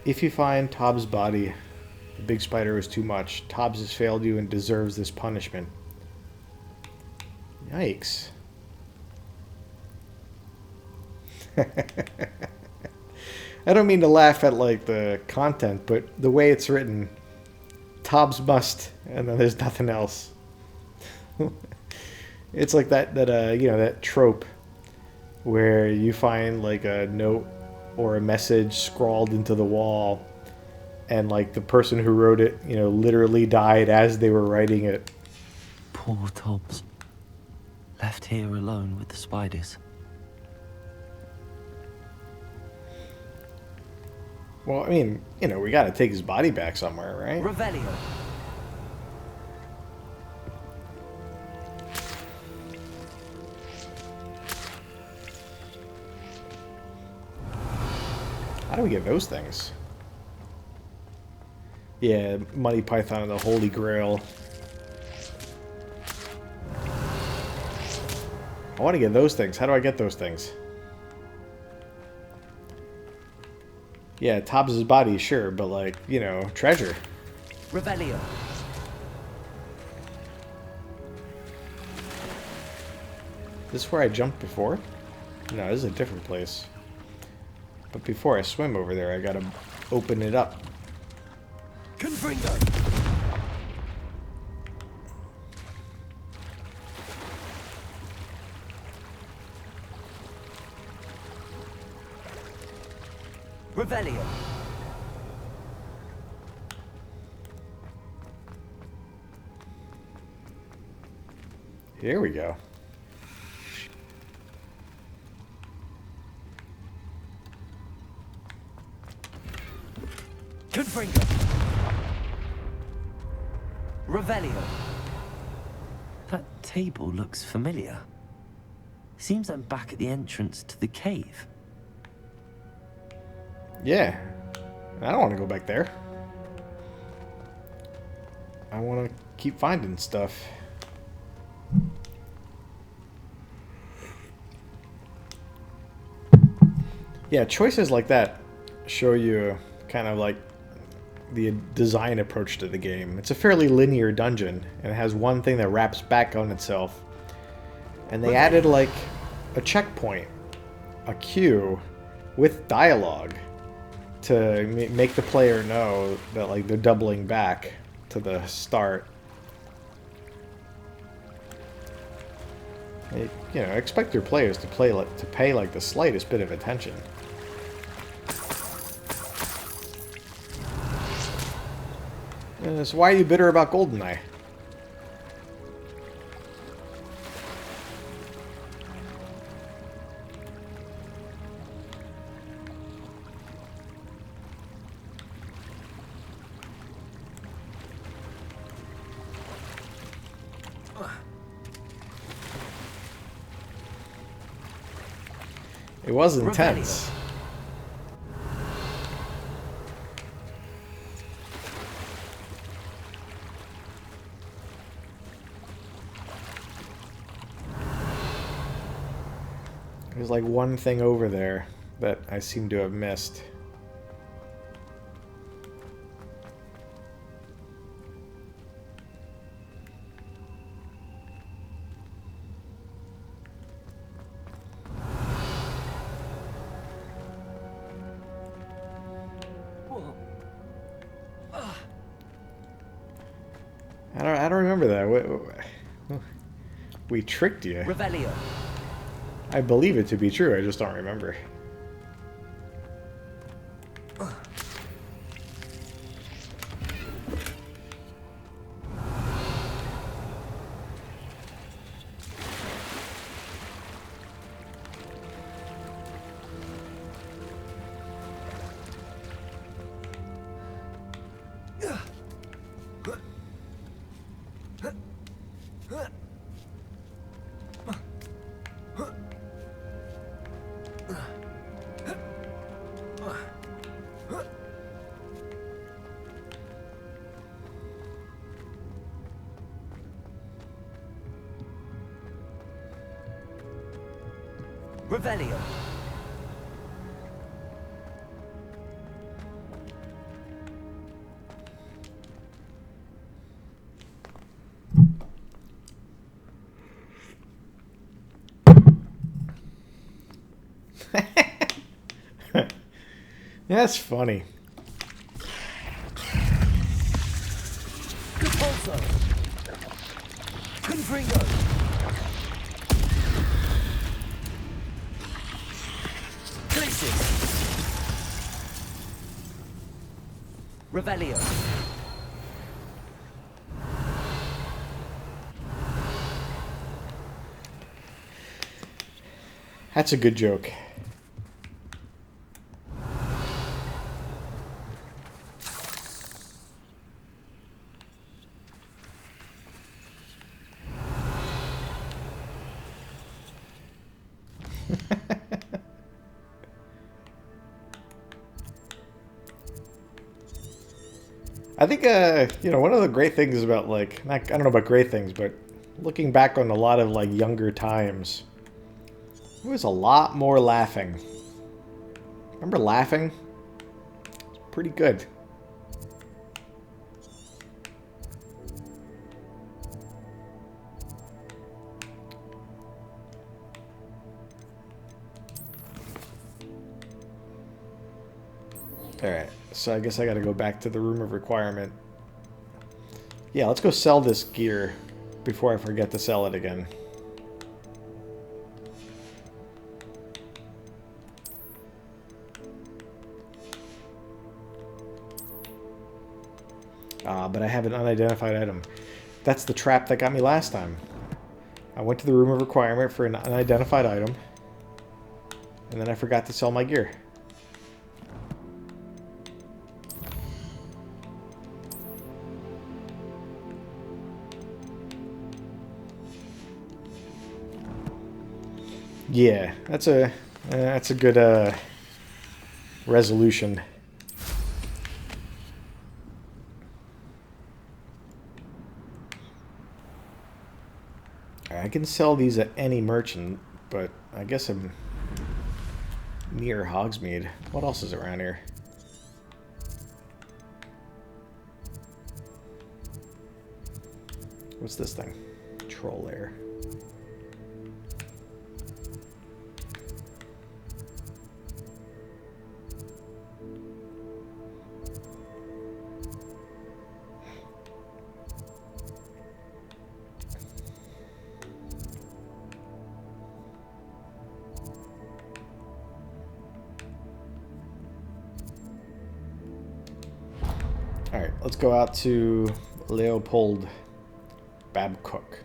[SPEAKER 1] If you find Tobbs' body, the big spider was too much. Tobbs has failed you and deserves this punishment. Yikes. I don't mean to laugh at like the content, but the way it's written, Tobbs must, and then there's nothing else. It's like that trope where you find like a note or a message scrawled into the wall, and like the person who wrote it, literally died as they were writing it.
[SPEAKER 3] Poor Tobbs. Left here alone with the spiders.
[SPEAKER 1] Well, I mean, we gotta take his body back somewhere, right?
[SPEAKER 6] Revelio.
[SPEAKER 1] How do we get those things? Yeah, Monty Python and the Holy Grail. I want to get those things. How do I get those things? Yeah, Tobbs' body, sure, but like, treasure.
[SPEAKER 6] Revelio.
[SPEAKER 1] this where I jumped before? No, this is a different place. But before I swim over there, I gotta open it up.
[SPEAKER 6] Confringo! Revelio.
[SPEAKER 1] Here we go.
[SPEAKER 6] Confringo. Revelio.
[SPEAKER 3] That table looks familiar. Seems I'm back at the entrance to the cave.
[SPEAKER 1] Yeah. I don't want to go back there. I want to keep finding stuff. Yeah, choices like that show you kind of like the design approach to the game. It's a fairly linear dungeon, and it has one thing that wraps back on itself. And they added like a checkpoint, a queue with dialogue to make the player know that like they're doubling back to the start. You know, expect your players to pay like the slightest bit of attention. So why are you bitter about GoldenEye? It was intense. There's like one thing over there that I seem to have missed. I don't remember that. We tricked you.
[SPEAKER 6] Revelio.
[SPEAKER 1] I believe it to be true, I just don't remember.
[SPEAKER 6] Revelio.
[SPEAKER 1] That's funny.
[SPEAKER 6] Compulso. Confringo. Revelio.
[SPEAKER 1] That's a good joke. I think, you know, one of the great things about, like, I don't know about great things, but looking back on a lot of, like, younger times, there was a lot more laughing. Remember laughing? It's pretty good. Alright, so I guess I gotta go back to the room of requirement. Yeah, let's go sell this gear before I forget to sell it again. But I have an unidentified item. That's the trap that got me last time. I went to the room of requirement for an unidentified item, and then I forgot to sell my gear. Yeah, that's a good resolution. I can sell these at any merchant, but I guess I'm near Hogsmeade. What else is around here? What's this thing? Troll lair. Alright, let's go out to Leopold Babcock.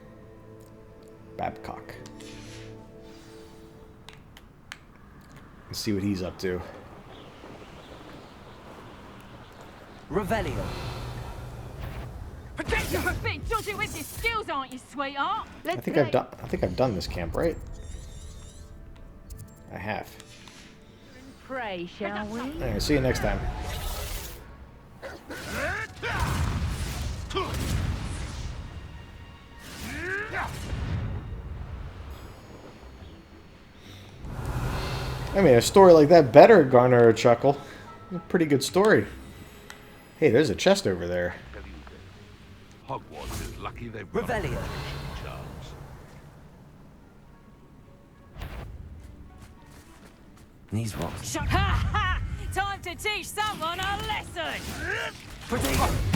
[SPEAKER 1] And see what he's up to.
[SPEAKER 6] Revelio.
[SPEAKER 10] You're a bit dodgy with your skills, aren't you, sweetheart?
[SPEAKER 1] I think I've done this camp, right? I have.
[SPEAKER 10] Pray, shall we?
[SPEAKER 1] Alright, see you next time. I mean, a story like that better garner a chuckle. A pretty good story. Hey, there's a chest over there.
[SPEAKER 9] Hogwarts is lucky they've
[SPEAKER 6] Revelio.
[SPEAKER 9] chance.
[SPEAKER 3] These rocks.
[SPEAKER 10] Ha ha! Time to teach someone a lesson!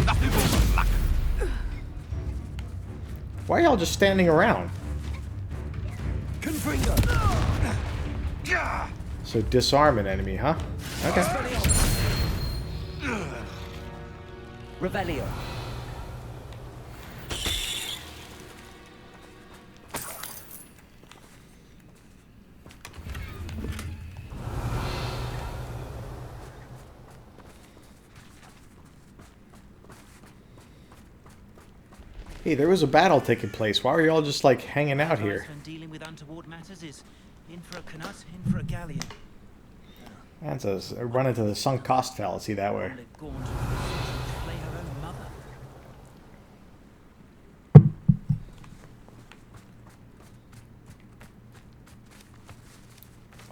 [SPEAKER 9] Nothing more luck.
[SPEAKER 1] Why are y'all just standing around?
[SPEAKER 6] Confringo.
[SPEAKER 1] So disarm an enemy, huh? Okay.
[SPEAKER 6] Revelio.
[SPEAKER 1] Hey, there was a battle taking place. Why are y'all just like hanging out here?
[SPEAKER 11] Dealing with untoward matters is in for a canut, in for a galleon.
[SPEAKER 1] That's a run into the sunk cost fallacy that way.
[SPEAKER 11] Gaunt to play her own mother.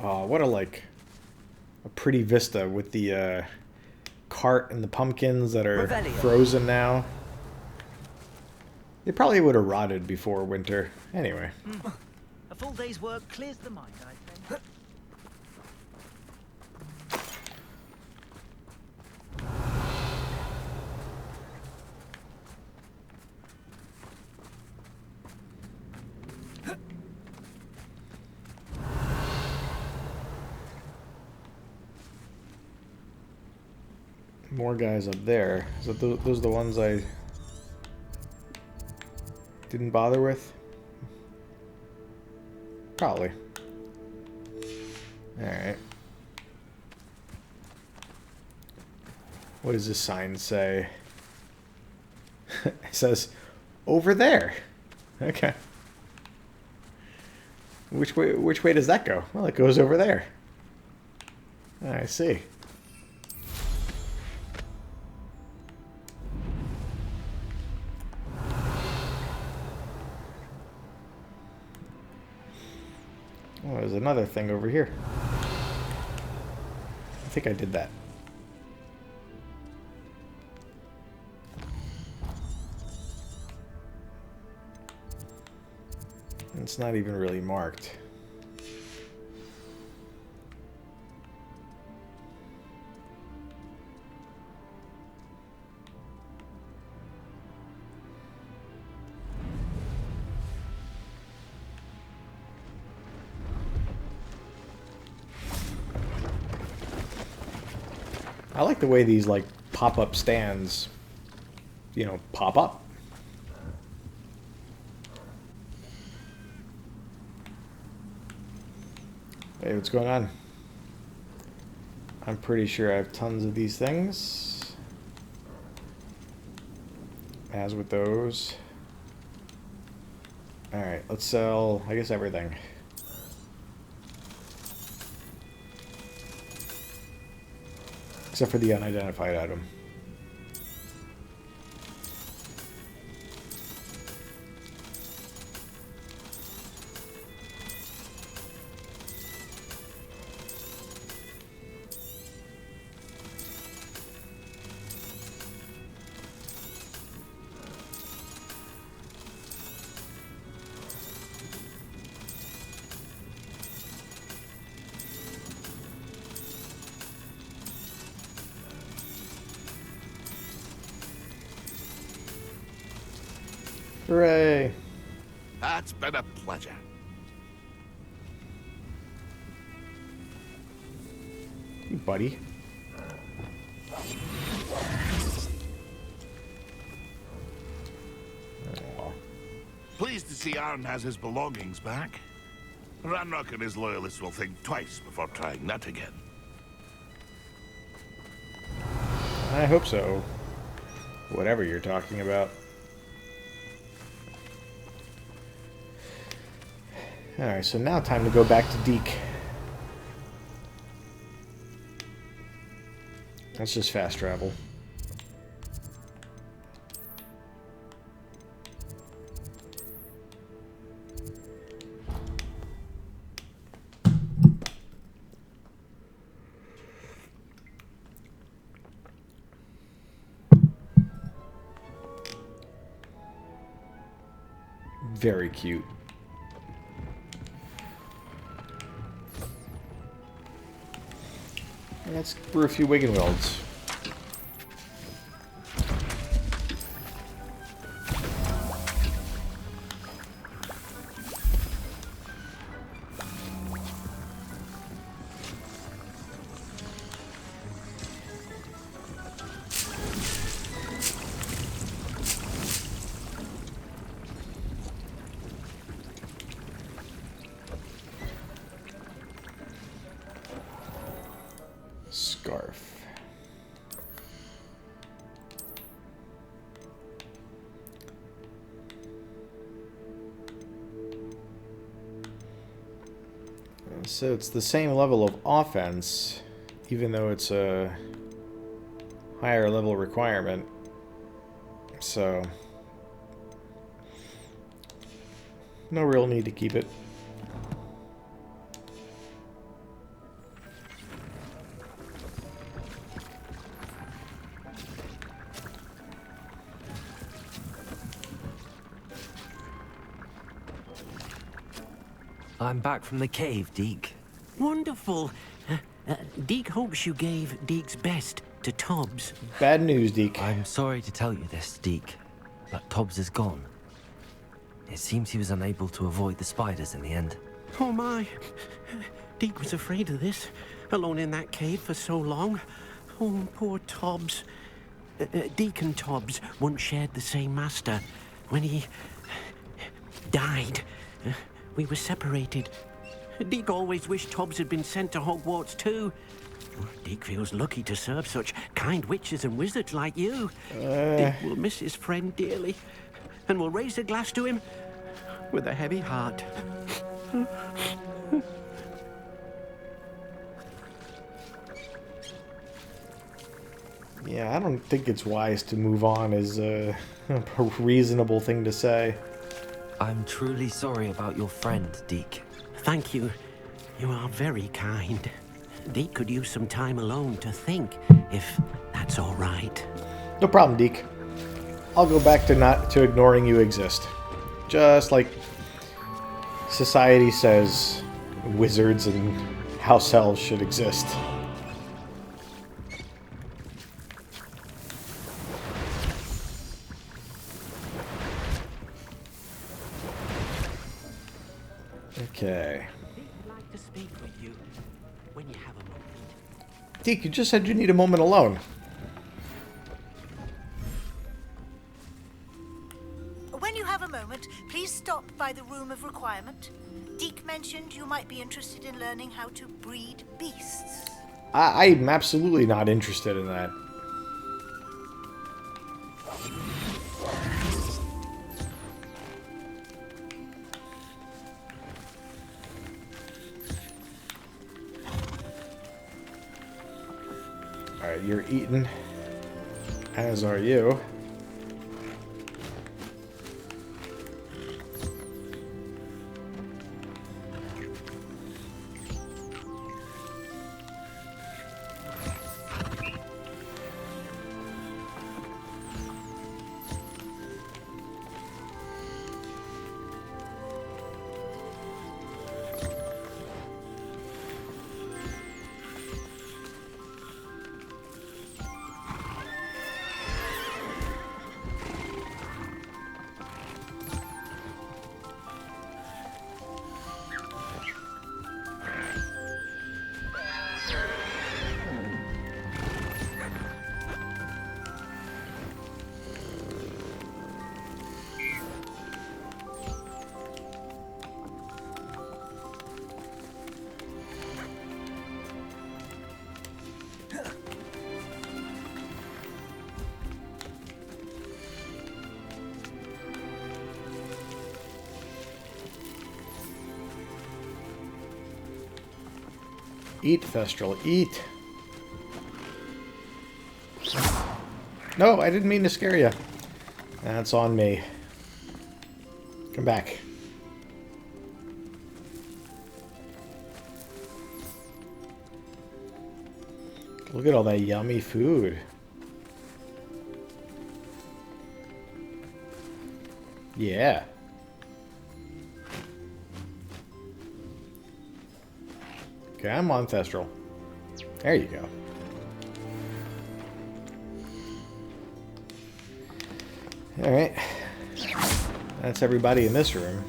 [SPEAKER 1] Oh, what a pretty vista with the cart and the pumpkins that are frozen now. They probably would have rotted before winter. Anyway.
[SPEAKER 11] A full day's work clears the mind, I think.
[SPEAKER 1] More guys up there. So those are the ones I didn't bother with? Probably. Alright. What does this sign say? It says, over there. Okay. Which way does that go? Well, it goes over there. I see. Oh, there's another thing over here. I think I did that. It's not even really marked. I like the way these, like, pop-up stands, you know, pop up. Hey, what's going on? I'm pretty sure I have tons of these things. As with those. Alright, let's sell, I guess, everything. Except for the unidentified item. Hooray!
[SPEAKER 9] That's been a pleasure.
[SPEAKER 1] You buddy. Aw.
[SPEAKER 9] Pleased to see Arn has his belongings back. Ranrock and his loyalists will think twice before trying that again.
[SPEAKER 1] I hope so. Whatever you're talking about. Alright, so now time to go back to Deke. That's just fast travel. Very cute. Let's brew a few Wiggenwelds. Scarf. So it's the same level of offense, even though it's a higher level requirement. So no real need to keep it.
[SPEAKER 3] I'm back from the cave, Deke.
[SPEAKER 2] Wonderful. Deke hopes you gave Deke's best to Tobbs.
[SPEAKER 1] Bad news, Deke.
[SPEAKER 3] I'm sorry to tell you this, Deke, but Tobbs is gone. It seems he was unable to avoid the spiders in the end.
[SPEAKER 2] Oh my. Deke was afraid of this, alone in that cave for so long. Oh, poor Tobbs. Deke and Tobbs once shared the same master. When he died, we were separated. Deke always wished Tobbs had been sent to Hogwarts too. Deke feels lucky to serve such kind witches and wizards like you. Deke will miss his friend dearly, and will raise a glass to him with a heavy heart.
[SPEAKER 1] Yeah, I don't think it's wise to move on is a reasonable thing to say.
[SPEAKER 3] I'm truly sorry about your friend, Deke.
[SPEAKER 2] Thank you. You are very kind. Deke could use some time alone to think, if that's all right.
[SPEAKER 1] No problem, Deke. I'll go back to ignoring you exist. Just like society says wizards and house elves should exist. Okay.
[SPEAKER 2] I'd like to speak with you when you have a moment.
[SPEAKER 1] Deke, you just said you need a moment alone.
[SPEAKER 12] When you have a moment, please stop by the Room of Requirement. Deke mentioned you might be interested in learning how to breed beasts.
[SPEAKER 1] I'm absolutely not interested in that. Alright, you're eaten. As are you. Eat, Thestral, eat. No, I didn't mean to scare you. That's on me. Come back. Look at all that yummy food. Yeah. Come on, Thestral. There you go. Alright. That's everybody in this room.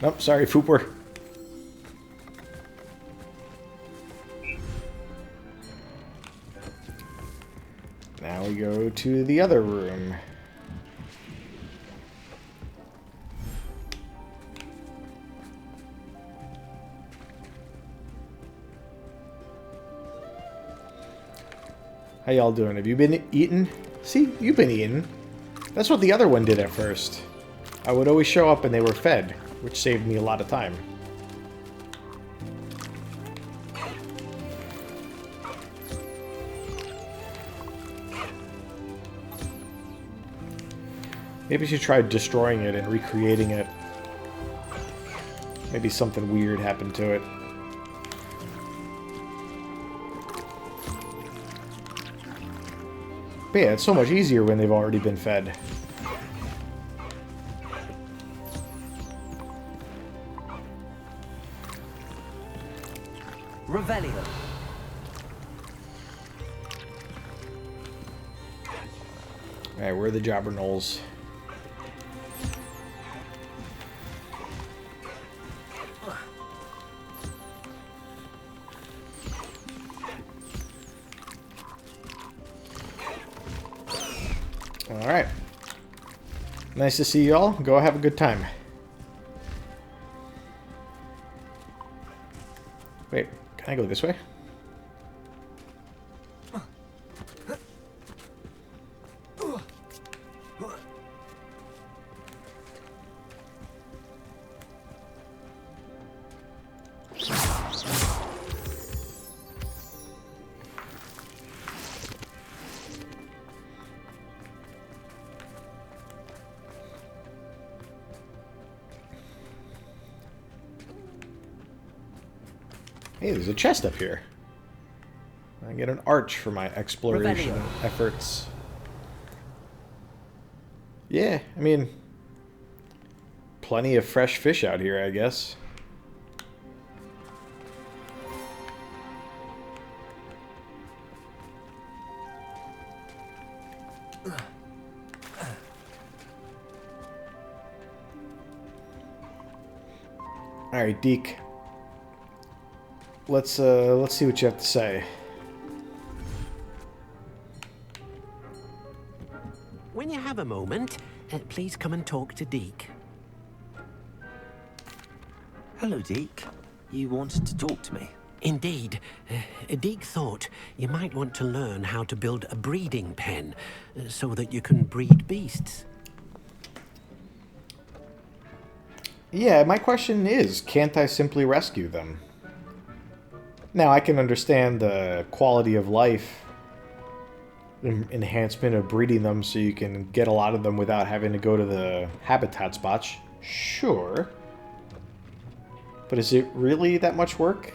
[SPEAKER 1] Nope, sorry, Fooper. Now we go to the other room. How y'all doing? Have you been eating? See, you've been eating. That's what the other one did at first. I would always show up and they were fed, which saved me a lot of time. Maybe you should try destroying it and recreating it. Maybe something weird happened to it. But yeah, it's so much easier when they've already been fed.
[SPEAKER 6] Revelio.
[SPEAKER 1] Alright, where are the Jobberknolls? Alright. Nice to see you all. Go have a good time. Wait, can I go this way? Hey, there's a chest up here. I get an arch for my exploration efforts. Yeah, I mean, plenty of fresh fish out here, I guess. All right, Deke. Let's see what you have to say.
[SPEAKER 2] when you have a moment, please come and talk to Deke.
[SPEAKER 3] Hello, Deke. You wanted to talk to me?
[SPEAKER 2] Indeed. Deke thought you might want to learn how to build a breeding pen so that you can breed beasts.
[SPEAKER 1] Yeah, my question is, can't I simply rescue them? Now, I can understand the quality of life enhancement of breeding them so you can get a lot of them without having to go to the habitat spots. Sure. But is it really that much work?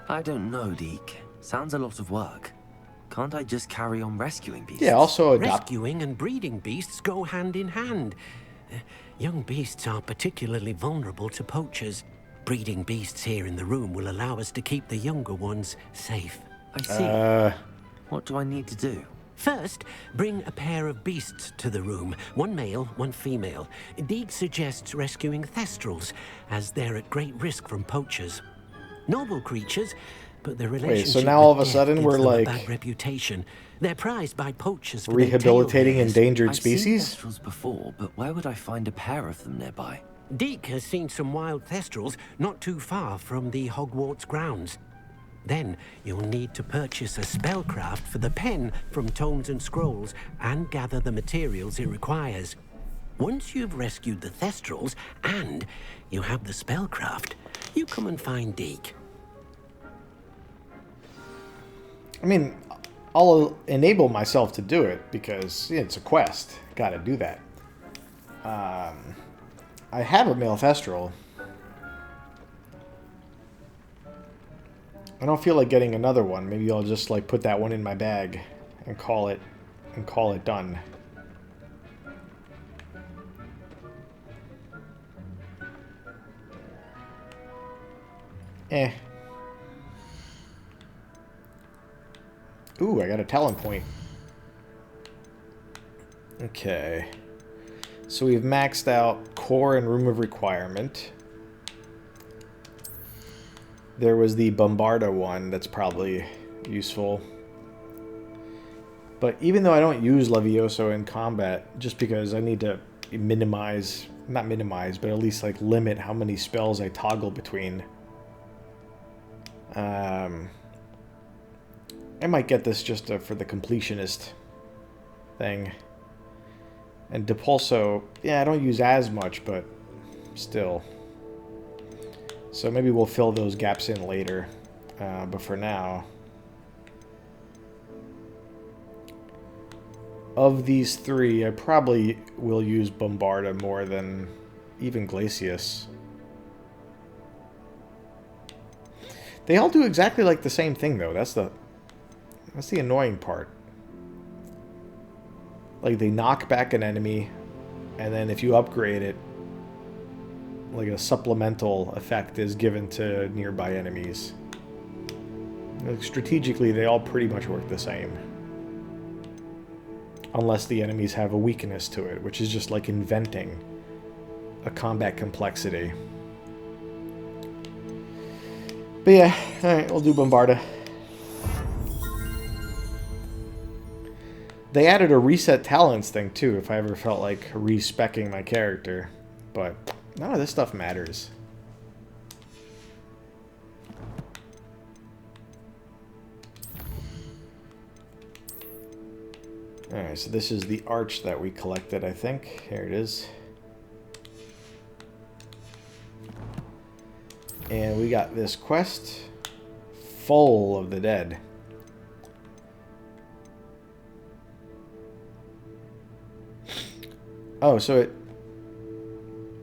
[SPEAKER 3] I don't know, Deke. Sounds a lot of work. Can't I just carry on rescuing beasts?
[SPEAKER 1] Yeah, also adopt...
[SPEAKER 2] Rescuing and breeding beasts go hand in hand. Young beasts are particularly vulnerable to poachers. Breeding beasts here in the room will allow us to keep the younger ones safe.
[SPEAKER 3] I see. What do I need to do?
[SPEAKER 2] First, bring a pair of beasts to the room. One male, one female. Deke suggests rescuing thestrals, as they're at great risk from poachers. Noble creatures, but their relationship
[SPEAKER 1] Wait, so now all of a
[SPEAKER 2] with
[SPEAKER 1] sudden
[SPEAKER 2] death
[SPEAKER 1] we're
[SPEAKER 2] gives them a
[SPEAKER 1] like...
[SPEAKER 2] bad reputation. They're prized by poachers for
[SPEAKER 1] rehabilitating
[SPEAKER 2] their tail hairs.
[SPEAKER 1] endangered species?
[SPEAKER 3] I've seen thestrals before, but where would I find a pair of them nearby?
[SPEAKER 2] Deke has seen some wild thestrals not too far from the Hogwarts grounds. Then you'll need to purchase a spellcraft for the pen from Tomes and Scrolls and gather the materials it requires. Once you've rescued the thestrals and you have the spellcraft, you come and find Deke.
[SPEAKER 1] I mean, I'll enable myself to do it because it's a quest. Gotta do that. I have a male thestral. I don't feel like getting another one. Maybe I'll just like put that one in my bag and call it done. Ooh, I got a talent point. Okay. So we've maxed out core and room of requirement. There was the Bombarda one that's probably useful. But even though I don't use Levioso in combat, just because I need to minimize, not minimize, but at least like limit how many spells I toggle between. I might get this just for the completionist thing. And Depulso, yeah, I don't use as much, but still. So maybe we'll fill those gaps in later. But for now... Of these three, I probably will use Bombarda more than even Glacius. They all do exactly like the same thing, though. That's the annoying part. Like, they knock back an enemy, and then if you upgrade it, like a supplemental effect is given to nearby enemies. Like, strategically, they all pretty much work the same. Unless the enemies have a weakness to it, which is just like inventing a combat complexity. But yeah, alright, we'll do Bombarda. They added a reset talents thing too, if I ever felt like re-speccing my character. But none of this stuff matters. Alright, so this is the arch that we collected, I think. Here it is. And we got this quest full of the dead. Oh, so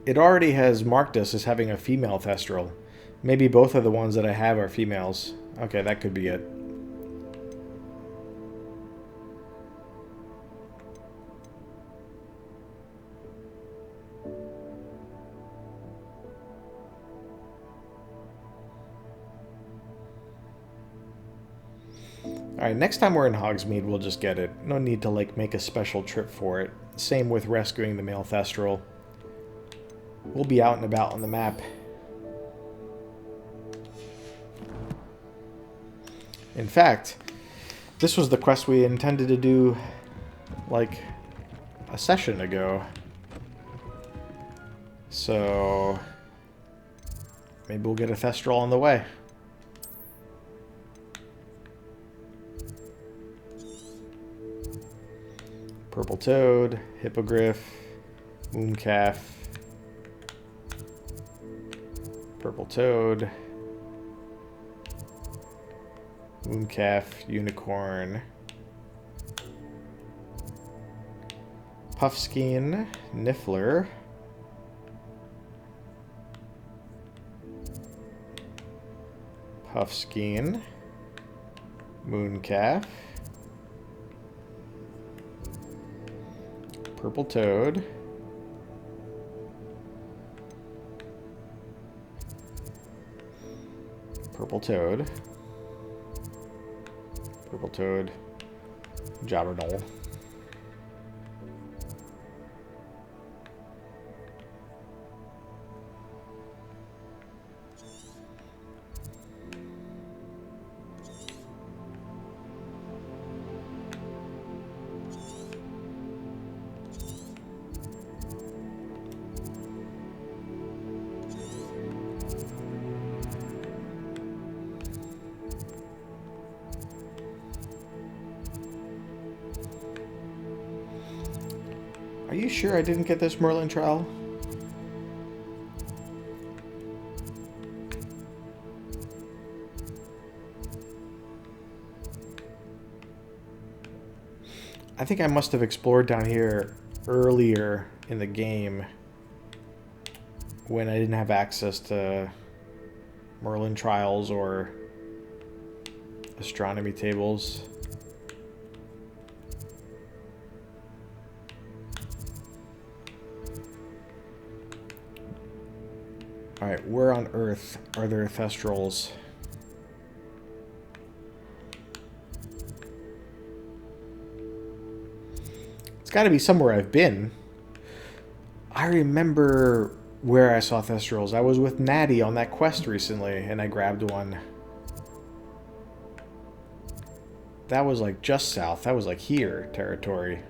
[SPEAKER 1] it already has marked us as having a female thestral. Maybe both of the ones that I have are females. Okay, that could be it. Alright, next time we're in Hogsmeade, we'll just get it. No need to, like, make a special trip for it. Same with rescuing the male thestral. We'll be out and about on the map. In fact, this was the quest we intended to do, like, a session ago. So maybe we'll get a Thestral on the way. Purple Toad, Hippogriff, Mooncalf, Purple Toad, Mooncalf, Unicorn, Puffskein, Niffler, Puffskein, Mooncalf, Purple Toad, Purple Toad, Purple Toad, Jobberknoll. Are you sure I didn't get this Merlin trial? I think I must have explored down here earlier in the game when I didn't have access to Merlin trials or astronomy tables. Alright, where on Earth are there Thestrals? It's got to be somewhere I've been. I remember where I saw Thestrals. I was with Natty on that quest recently, and I grabbed one. That was like just south. That was like here territory.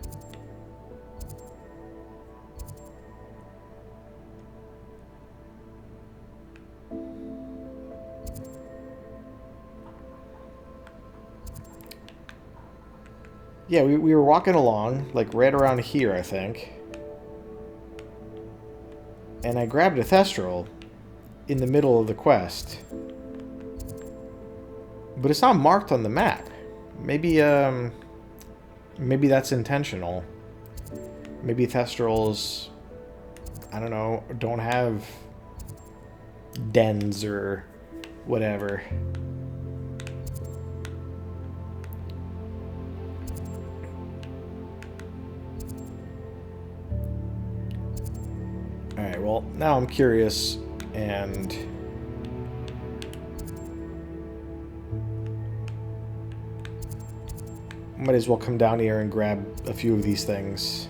[SPEAKER 1] Yeah, we were walking along, like right around here, I think. And I grabbed a Thestral in the middle of the quest. But it's not marked on the map. Maybe, maybe that's intentional. Maybe Thestrals, I don't know, don't have dens or whatever. Alright, well, now I'm curious, and might as well come down here and grab a few of these things.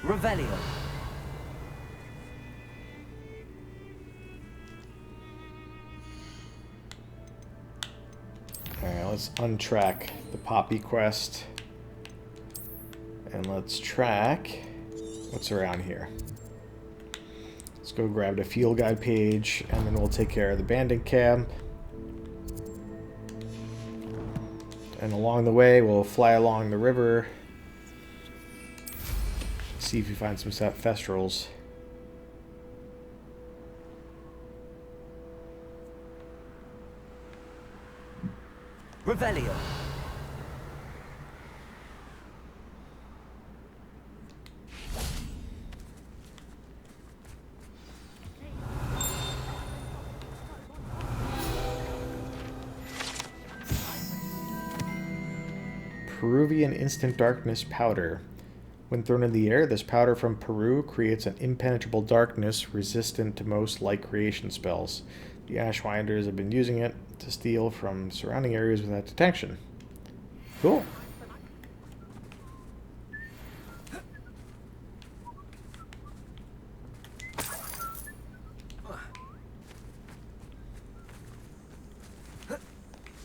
[SPEAKER 6] Revelio.
[SPEAKER 1] Alright, let's untrack the Poppy quest. And let's track what's around here. Let's go grab the field guide page, and then we'll take care of the bandit camp. And along the way, we'll fly along the river. See if we find some Thestrals.
[SPEAKER 6] Revelio.
[SPEAKER 1] Peruvian Instant Darkness Powder. When thrown in the air, this powder from Peru creates an impenetrable darkness resistant to most light creation spells. The Ashwinders have been using it to steal from surrounding areas without detection. Cool.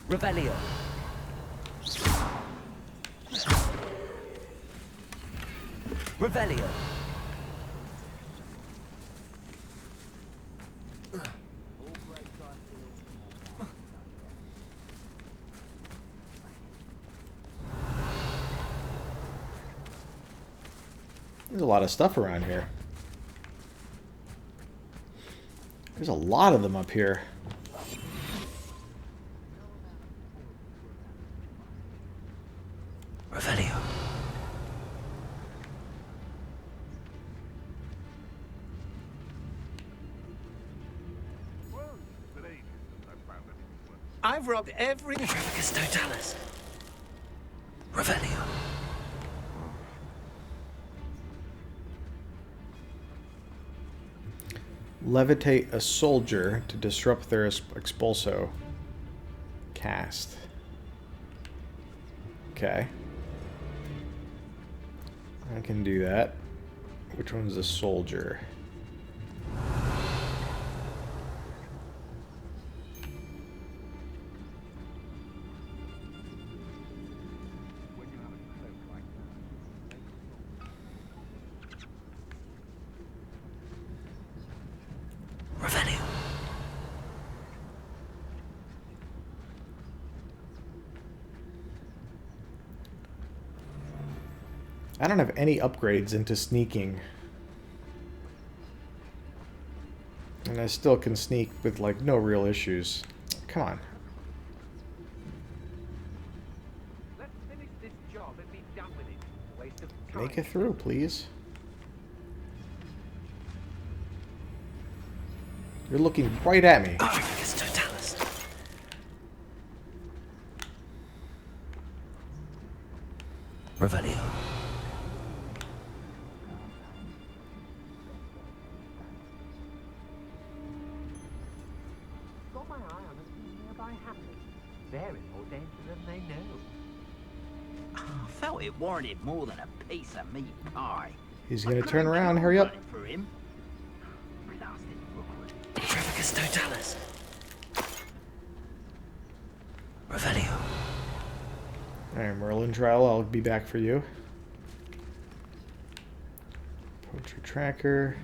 [SPEAKER 6] Revelio. Revelio.
[SPEAKER 1] There's a lot of stuff around here. There's a lot of them up here.
[SPEAKER 6] Revelio.
[SPEAKER 13] I've robbed every...
[SPEAKER 6] Trafficus totalis. Revelio.
[SPEAKER 1] Levitate a soldier to disrupt their expulso. Cast. Okay. I can do that. Which one's a soldier?
[SPEAKER 6] Revelio.
[SPEAKER 1] I don't have any upgrades into sneaking. And I still can sneak with, like, no real issues. Come on.
[SPEAKER 8] Let's finish this job and be done with it. Waste of time.
[SPEAKER 1] Make it through, please. You're looking right at me.
[SPEAKER 6] Trafficus totalis. Revelio.
[SPEAKER 8] Got my eye on a few nearby hamlets. They're in more danger than they know.
[SPEAKER 11] I felt it warranted more than a piece of meat pie.
[SPEAKER 1] He's gonna turn around. Hurry up.
[SPEAKER 11] For him. Blasted rookwood.
[SPEAKER 6] Trafficus totalis. Revelio.
[SPEAKER 1] Alright, Merlin trial. I'll be back for you. Poacher tracker.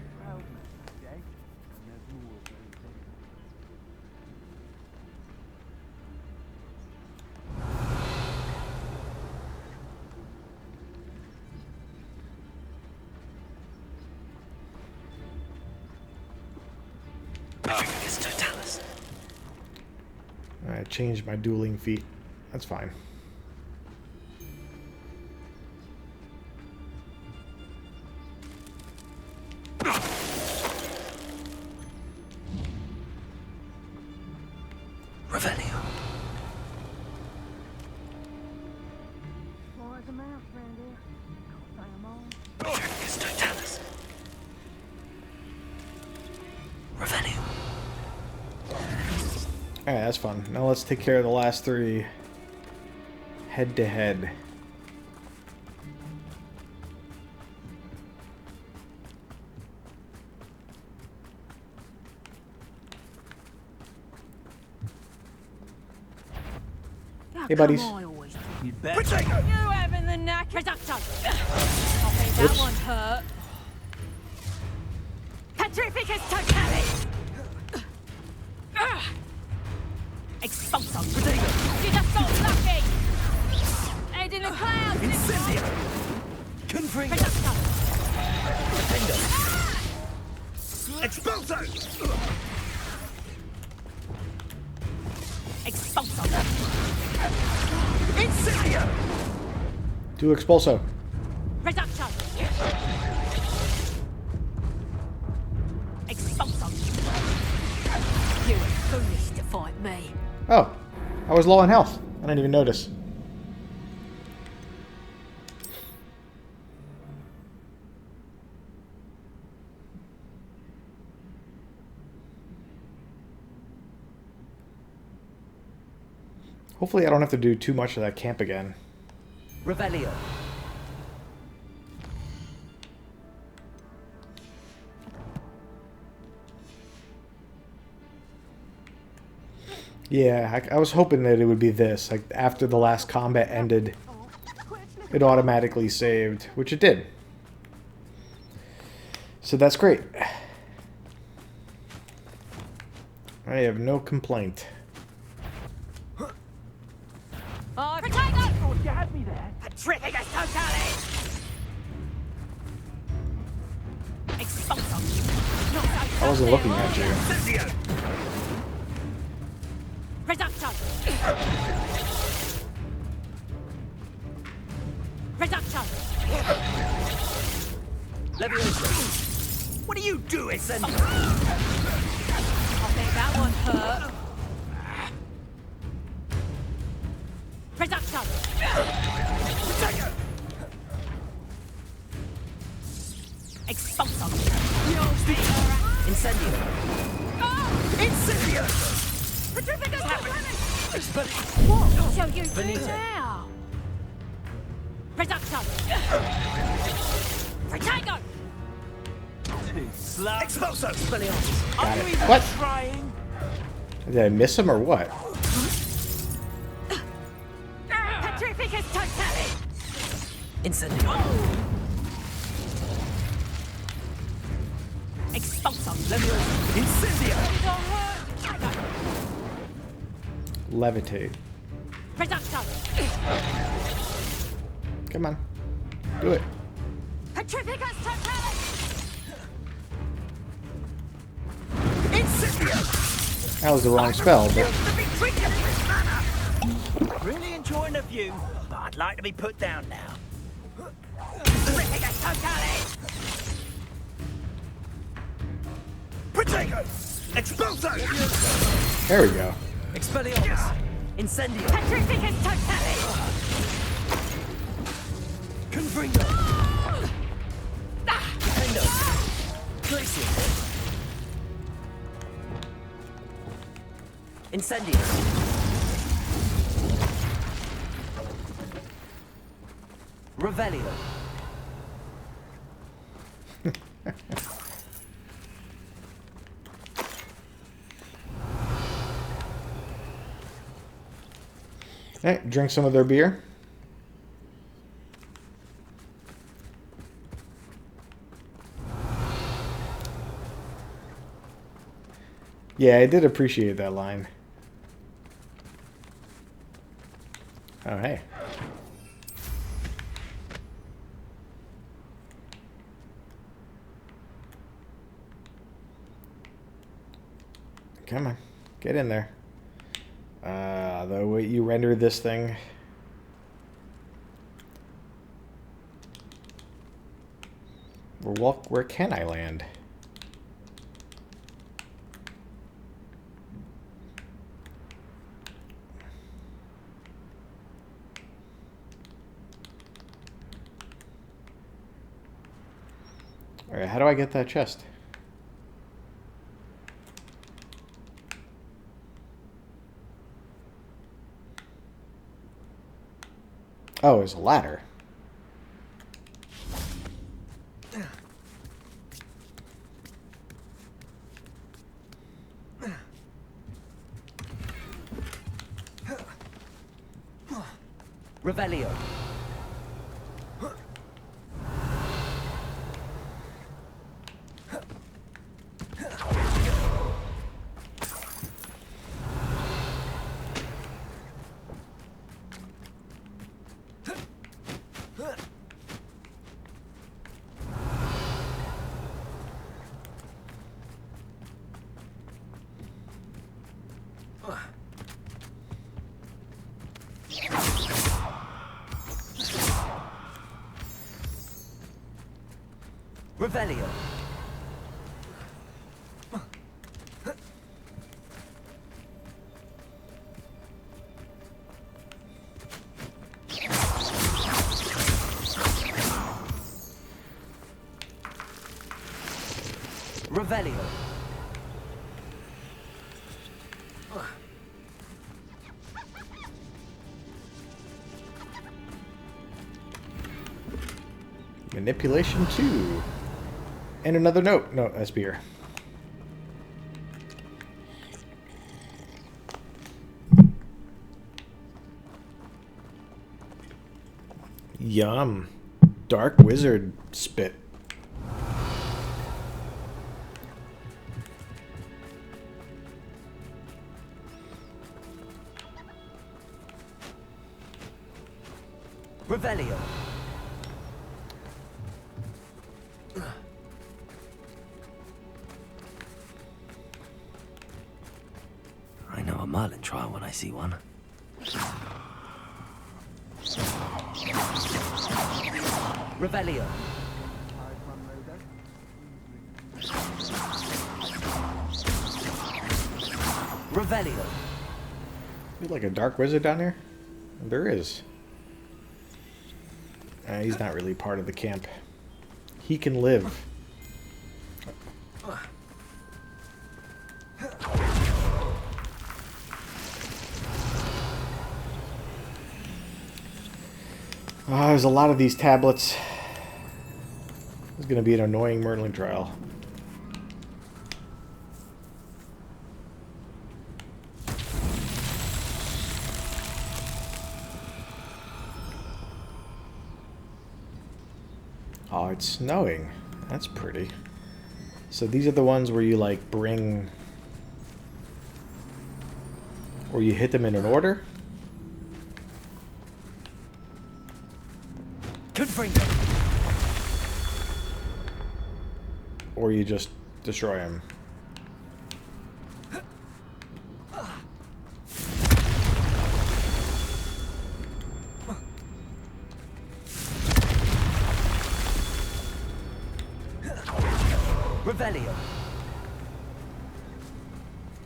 [SPEAKER 6] Trafficus totalis.
[SPEAKER 1] I changed my dueling feat. That's fine.
[SPEAKER 6] Revelio.
[SPEAKER 8] More as a mouse round here. Can't say 'em all.
[SPEAKER 6] Trafficus totalis. Revelio.
[SPEAKER 1] Alright, that's fun. Now let's take care of the last three. Head to head. Hey, buddies.
[SPEAKER 11] You'd bet.
[SPEAKER 10] You having the knack? Reducto. I think that
[SPEAKER 1] Oops.
[SPEAKER 10] one hurt. Petrificus totalis. Expulso. You just got lucky. Head in the clouds.
[SPEAKER 6] Incendio. Confringo.
[SPEAKER 10] Reducto.
[SPEAKER 6] Expulso.
[SPEAKER 10] Expulso.
[SPEAKER 6] Incendio.
[SPEAKER 1] Do expulso.
[SPEAKER 10] Reducto. Expulso. You were foolish to fight me.
[SPEAKER 1] Oh, I was low on health. I didn't even notice. Hopefully I don't have to do too much of that camp again.
[SPEAKER 6] Revelio.
[SPEAKER 1] Yeah, I was hoping that it would be this. Like, after the last combat ended, it automatically saved, which it did. So that's great. I have no complaint.
[SPEAKER 10] Oh, Protego!
[SPEAKER 8] Oh, you had me there.
[SPEAKER 11] Terrific as totally!
[SPEAKER 10] Expulso!
[SPEAKER 1] I wasn't looking at you.
[SPEAKER 10] Reducto! Reducto!
[SPEAKER 11] Leviosa! What are you doing, Sen?
[SPEAKER 10] I think that one hurt. Reducto! Expulso!
[SPEAKER 11] Incendio! Incendio!
[SPEAKER 10] Petrificus
[SPEAKER 11] But
[SPEAKER 10] what shall you do now? Reducto! Protego!
[SPEAKER 11] too slow. Expulso! Spellions!
[SPEAKER 1] Got it. What?
[SPEAKER 11] Trying?
[SPEAKER 1] Did I miss him or what?
[SPEAKER 10] Petrificus totale!
[SPEAKER 11] Incendio!
[SPEAKER 10] Expulso!
[SPEAKER 11] Leviosa! Incendio!
[SPEAKER 1] Levitate.
[SPEAKER 10] Reducto!
[SPEAKER 1] Come on. Do it.
[SPEAKER 10] Petrificus totale!
[SPEAKER 11] Incendio!
[SPEAKER 1] That was the wrong spell, but
[SPEAKER 11] To be treated in this manner! Really enjoying the view, but I'd like to be put down now. Petrificus totale! Protego! Expulso!
[SPEAKER 1] there we go.
[SPEAKER 11] Expelliarmus! Incendio!
[SPEAKER 10] Petrificus totale!
[SPEAKER 11] Confringo! Defendo! Glacier! Incendio! Revelio!
[SPEAKER 1] Hey, drink some of their beer. Yeah, I did appreciate that line. Oh, hey. Come on. Get in there. The way you render this thing. Where can I land? Alright, how do I get that chest? Oh, there's a ladder.
[SPEAKER 11] Revelio! Revelio! Revelio!
[SPEAKER 1] Manipulation 2. And another note. No, that's beer. Yum. Dark wizard spit.
[SPEAKER 6] Revelio.
[SPEAKER 3] I know a Merlin trial when I see one.
[SPEAKER 6] Revelio. Revelio.
[SPEAKER 1] There's like a dark wizard down here? There is. He's not really part of the camp. He can live. There's a lot of these tablets. It's going to be an annoying Merlin trial. Oh, it's snowing. That's pretty. So these are the ones where you like bring... or you hit them in an order?
[SPEAKER 6] Confringo.
[SPEAKER 1] Or you just destroy them?
[SPEAKER 6] Revelio.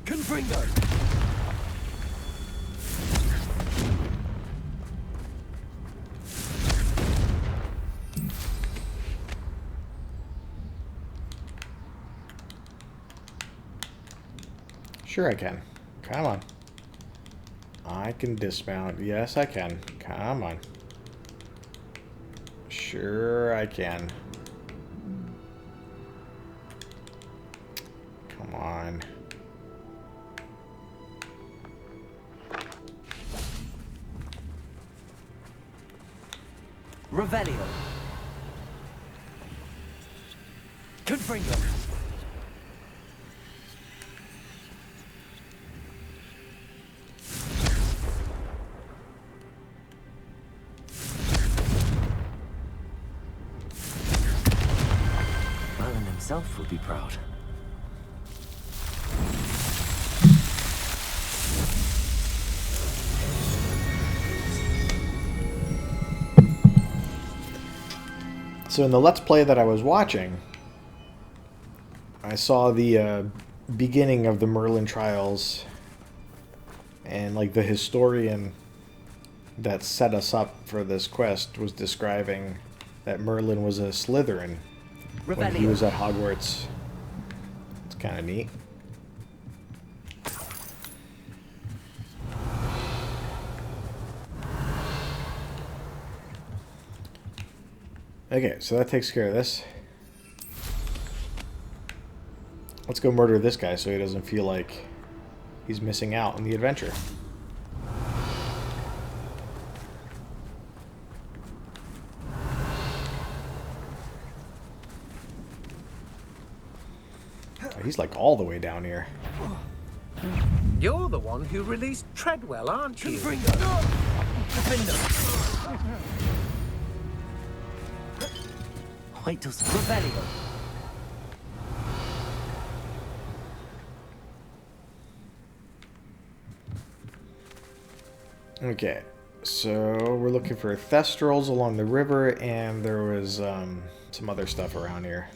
[SPEAKER 6] Confringo.
[SPEAKER 1] Sure I can. Come on. I can dismount. Yes, I can. Come on. Sure I can. Come on.
[SPEAKER 6] Revelio. Confringo.
[SPEAKER 3] Merlin himself would be proud.
[SPEAKER 1] So in the Let's Play that I was watching, I saw the beginning of the Merlin trials, and like the historian that set us up for this quest was describing that Merlin was a Slytherin when he was at Hogwarts. It's kind of neat. Okay, so that takes care of this. Let's go murder this guy so he doesn't feel like he's missing out on the adventure. He's like all the way down here.
[SPEAKER 13] You're the one who released Treadwell, aren't you?
[SPEAKER 3] Wait till
[SPEAKER 6] Revelio.
[SPEAKER 1] Okay, so we're looking for thestrals along the river, and there was some other stuff around here.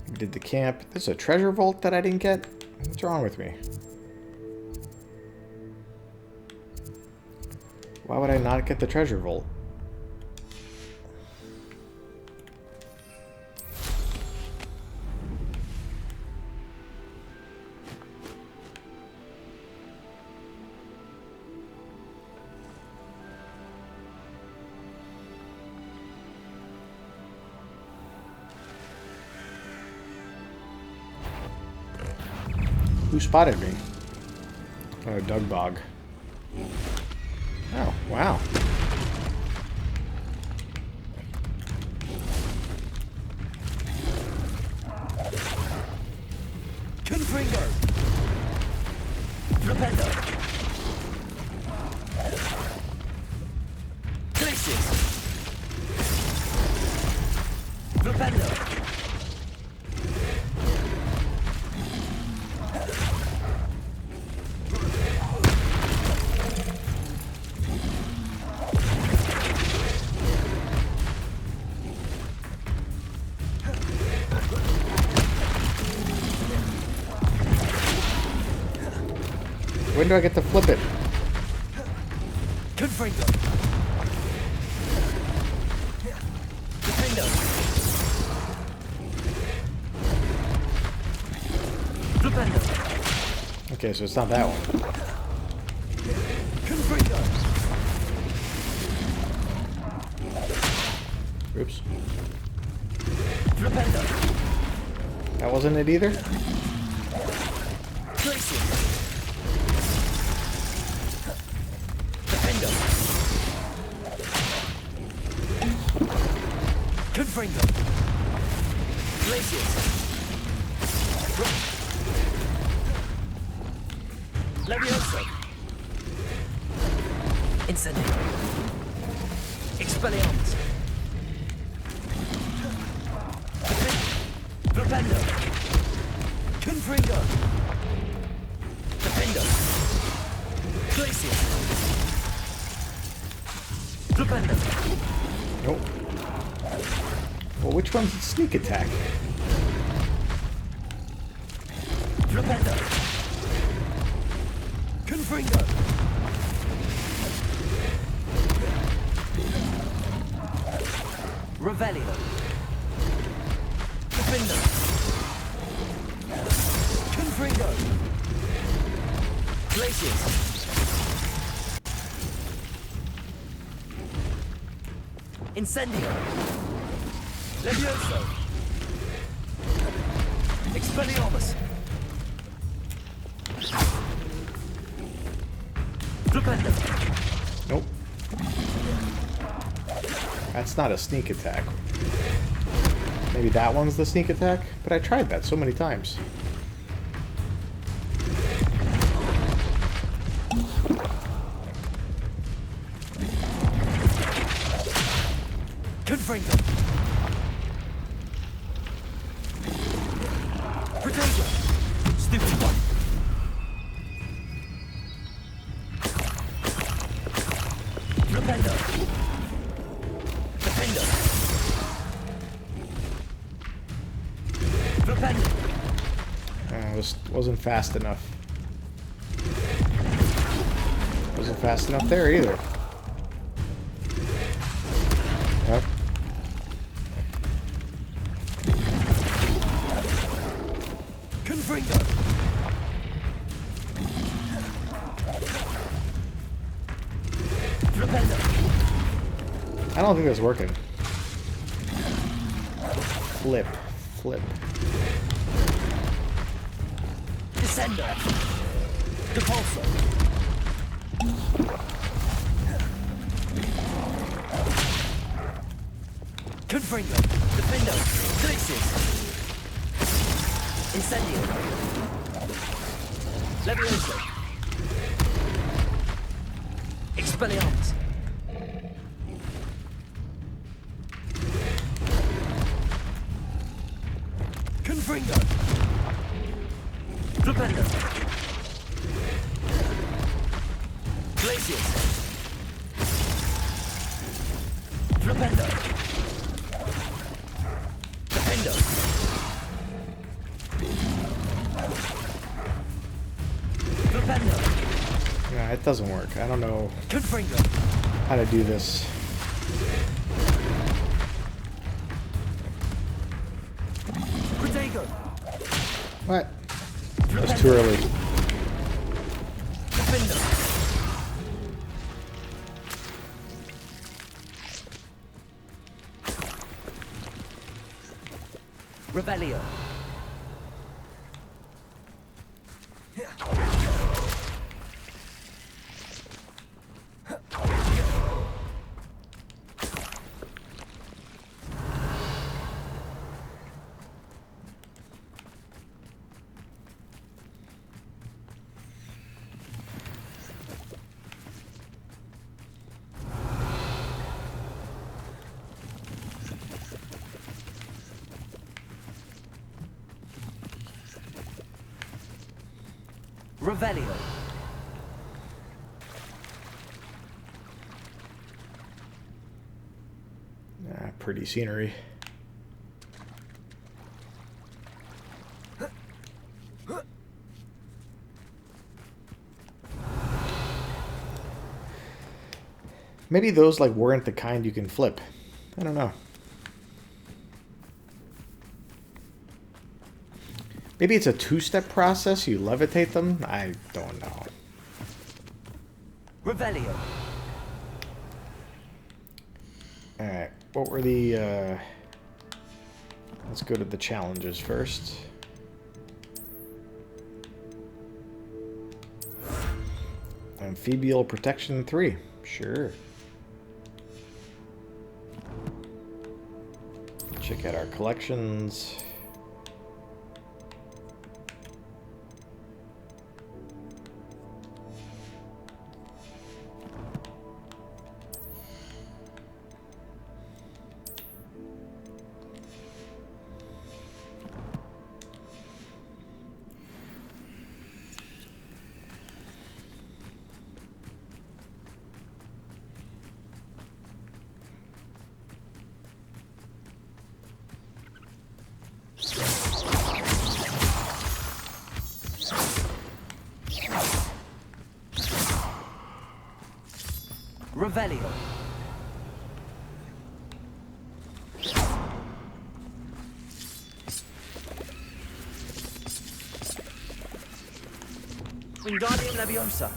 [SPEAKER 1] We did the camp. There's a treasure vault that I didn't get. What's wrong with me? Why would I not get the treasure vault? Who spotted me? Oh, Doug Bog. Oh, wow.
[SPEAKER 11] Confringo. Flipendo. Glacius. Flipendo.
[SPEAKER 1] When do I get to flip it?
[SPEAKER 11] Confringo. Defendo. Flipendo.
[SPEAKER 1] Okay, so it's not that one.
[SPEAKER 11] Confringo.
[SPEAKER 1] Oops.
[SPEAKER 11] Flipendo.
[SPEAKER 1] That wasn't it either?
[SPEAKER 11] Glacius. Defendo. Confringo. Glacius. Levioso. Incendio. Expelliarmus. Flipendo. Confringo. Defendo. Glacius. Flipendo.
[SPEAKER 1] Nope. Well, which one's the sneak attack?
[SPEAKER 11] Flipendo. Confringo. Revelio. Defendo. Confringo. Glacius. Incendio. Levioso. Expelliarmus. Flipendo.
[SPEAKER 1] Nope. That's not a sneak attack. Maybe that one's the sneak attack? But I tried that so many times.
[SPEAKER 11] Confringo. Protego. Stupid one. Flipendo. Defendo. Flipendo.
[SPEAKER 1] Wasn't fast enough. Wasn't fast enough there either. Yep.
[SPEAKER 11] Confringo. Flipendo.
[SPEAKER 1] I don't think that's working. Flip. Flip.
[SPEAKER 11] Descendo. Depulso. Confringo. Defendo. Glacius. Incendio. Levioso. Expelliarmus. Confringo. Flipendo. Glacius. Flipendo. Defendo. Flipendo.
[SPEAKER 1] Yeah, it doesn't work. I don't know
[SPEAKER 11] Confringo.
[SPEAKER 1] how to do this.
[SPEAKER 11] Protego.
[SPEAKER 1] What? That's too early.
[SPEAKER 11] Defendo. Revelio.
[SPEAKER 6] Revelio.
[SPEAKER 1] Pretty scenery. Maybe those like weren't the kind you can flip. I don't know. Maybe it's a two-step process. You levitate them. I don't know.
[SPEAKER 6] Revelio.
[SPEAKER 1] All right. What were the? Let's go to the challenges first. Amphibial protection 3. Sure. Check out our collections.
[SPEAKER 6] Revelio. Wingardium Leviosa.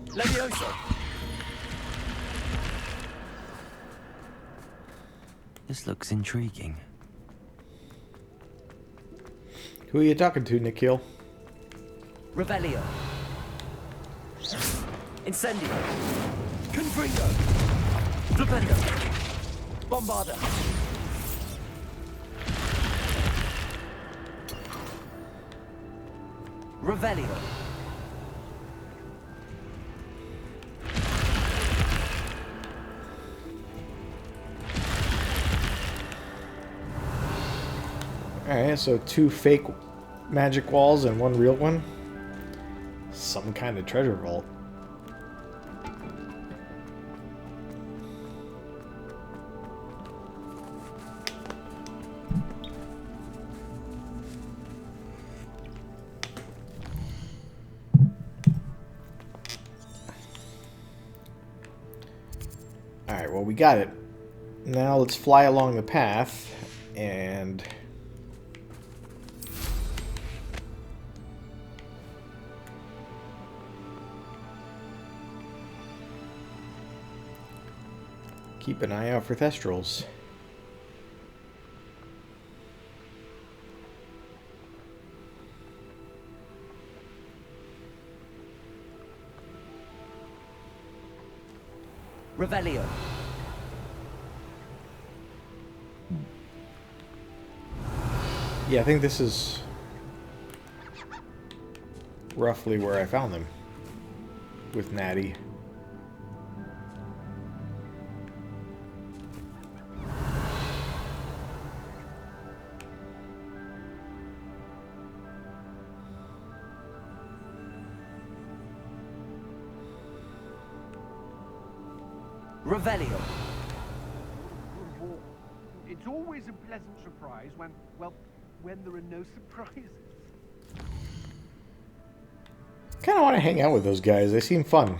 [SPEAKER 6] Levioso.
[SPEAKER 3] This looks intriguing.
[SPEAKER 1] Who are you talking to, Nikhil?
[SPEAKER 6] Revelio. Incendio. Confringo. Flipendo. Bombarda. Revelio.
[SPEAKER 1] Alright, so 2 fake magic walls and 1 real one. Some kind of treasure vault. Alright, well, we got it. Now let's fly along the path and keep an eye out for Thestrals.
[SPEAKER 6] Revelio.
[SPEAKER 1] Yeah, I think this is roughly where I found them with Natty.
[SPEAKER 6] Revelio.
[SPEAKER 14] It's always a pleasant surprise when, well, when there are no surprises.
[SPEAKER 1] Kind of want to hang out with those guys. They seem fun.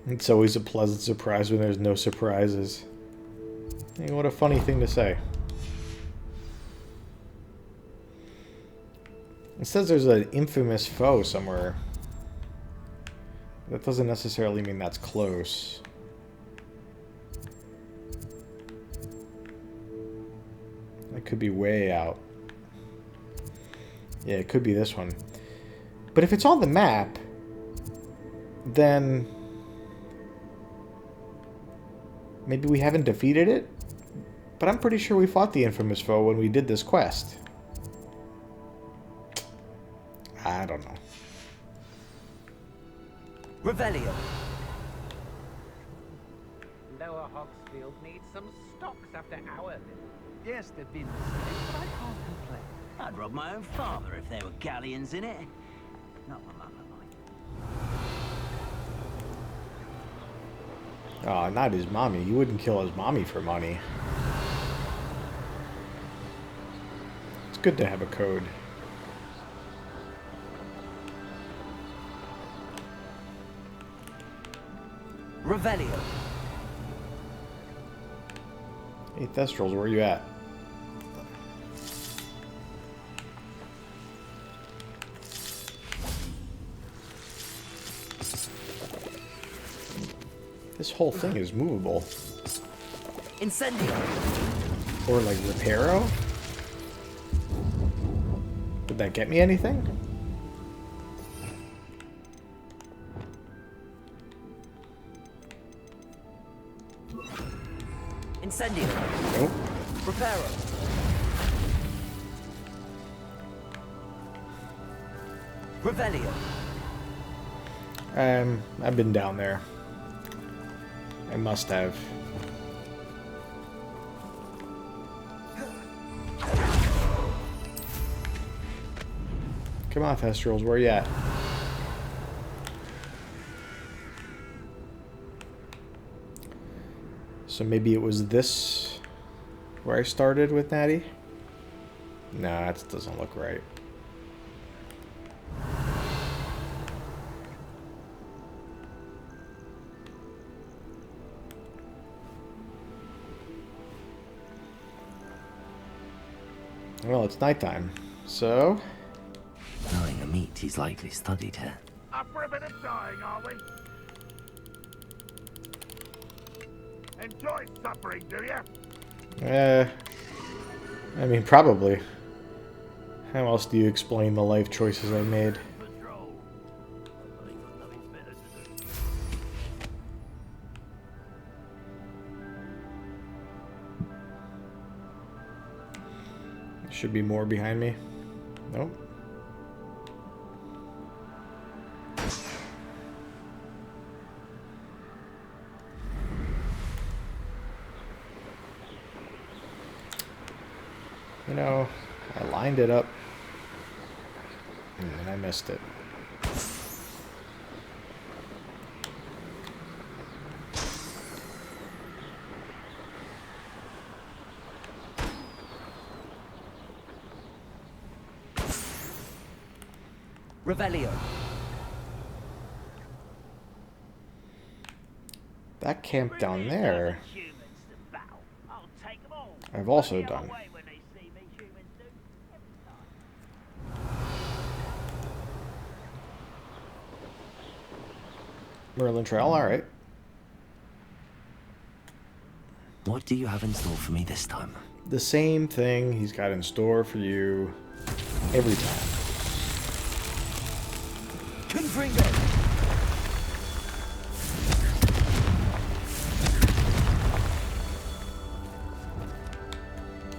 [SPEAKER 1] It's always a pleasant surprise when there's no surprises. Hey, what a funny thing to say. It says there's an infamous foe somewhere. That doesn't necessarily mean that's close. That could be way out. Yeah, it could be this one. But if it's on the map, then maybe we haven't defeated it? But I'm pretty sure we fought the infamous foe when we did this quest. I don't know.
[SPEAKER 6] Revelio.
[SPEAKER 13] Lower Hogsfield needs some stocks after our visit.
[SPEAKER 14] Yes, they've been mistakes, but I can't complain.
[SPEAKER 11] I'd rob my own father if there were galleons in it. Not my mother, mind.
[SPEAKER 1] Oh, not his mommy. You wouldn't kill his mommy for money. It's good to have a code.
[SPEAKER 6] Revelio.
[SPEAKER 1] Hey, Thestrals, where you at? This whole thing is movable.
[SPEAKER 6] Incendio.
[SPEAKER 1] Or like Reparo? Did that get me anything?
[SPEAKER 6] Incendio.
[SPEAKER 1] Nope.
[SPEAKER 6] Reparo. Revelio.
[SPEAKER 1] I've been down there. I must have. Come on, Thestrals, where you at? So maybe it was this where I started with Natty? Nah, that doesn't look right. Well, it's nighttime, so...
[SPEAKER 3] Knowing a meat, he's likely studied here.
[SPEAKER 9] Up for a bit of dying, are we? Enjoy suffering, do you?
[SPEAKER 1] I mean, probably. How else do you explain the life choices I made? Should be more behind me. Nope. You know, I lined it up and then I missed it.
[SPEAKER 6] Revelio.
[SPEAKER 1] That camp down there, I've also done. Merlin Trail, alright.
[SPEAKER 3] What do you have in store for me this time?
[SPEAKER 1] The same thing he's got in store for you every time.
[SPEAKER 6] Confringo.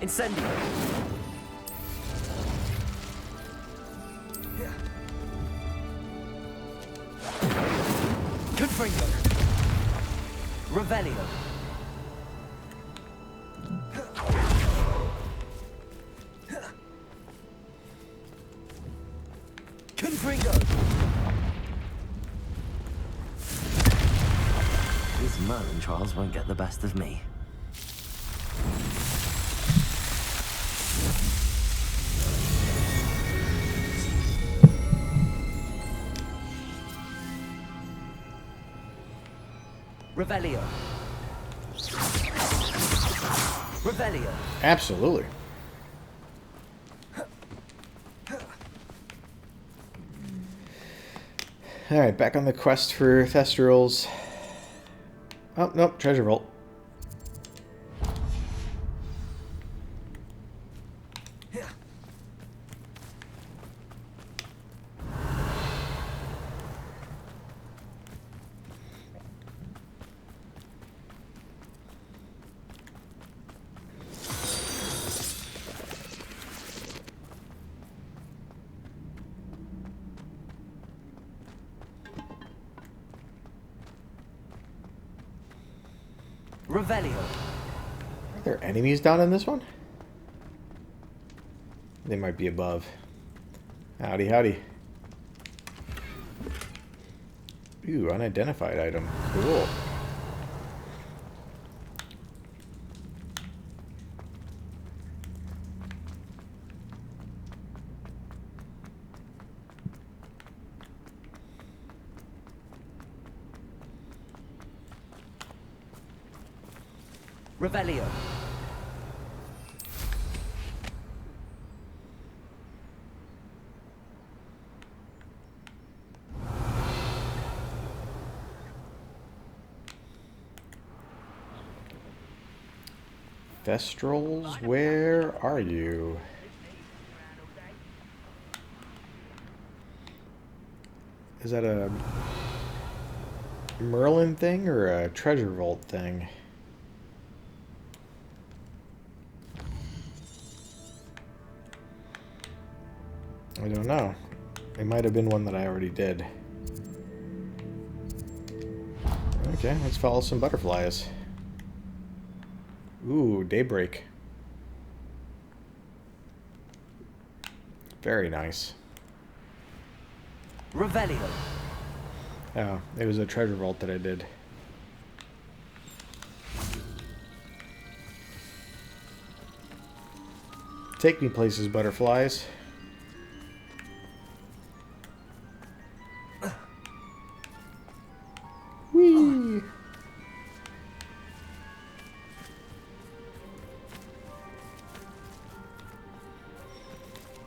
[SPEAKER 6] Incendio. Confringo. Revelio. Confringo.
[SPEAKER 3] These Merlin trials won't get the best of me.
[SPEAKER 6] Revelio. Revelio.
[SPEAKER 1] Absolutely. Alright, back on the quest for Thestrals. Oh, nope, treasure vault.
[SPEAKER 6] Revelio.
[SPEAKER 1] Are there enemies down in this one? They might be above. Howdy, howdy. Ooh, unidentified item. Cool.
[SPEAKER 6] Revelio.
[SPEAKER 1] Thestrals, where are you? Is that a Merlin thing or a treasure vault thing? I don't know. It might have been one that I already did. Okay, let's follow some butterflies. Ooh, daybreak. Very nice.
[SPEAKER 6] Revelio.
[SPEAKER 1] Oh, it was a treasure vault that I did. Take me places, butterflies. Whee!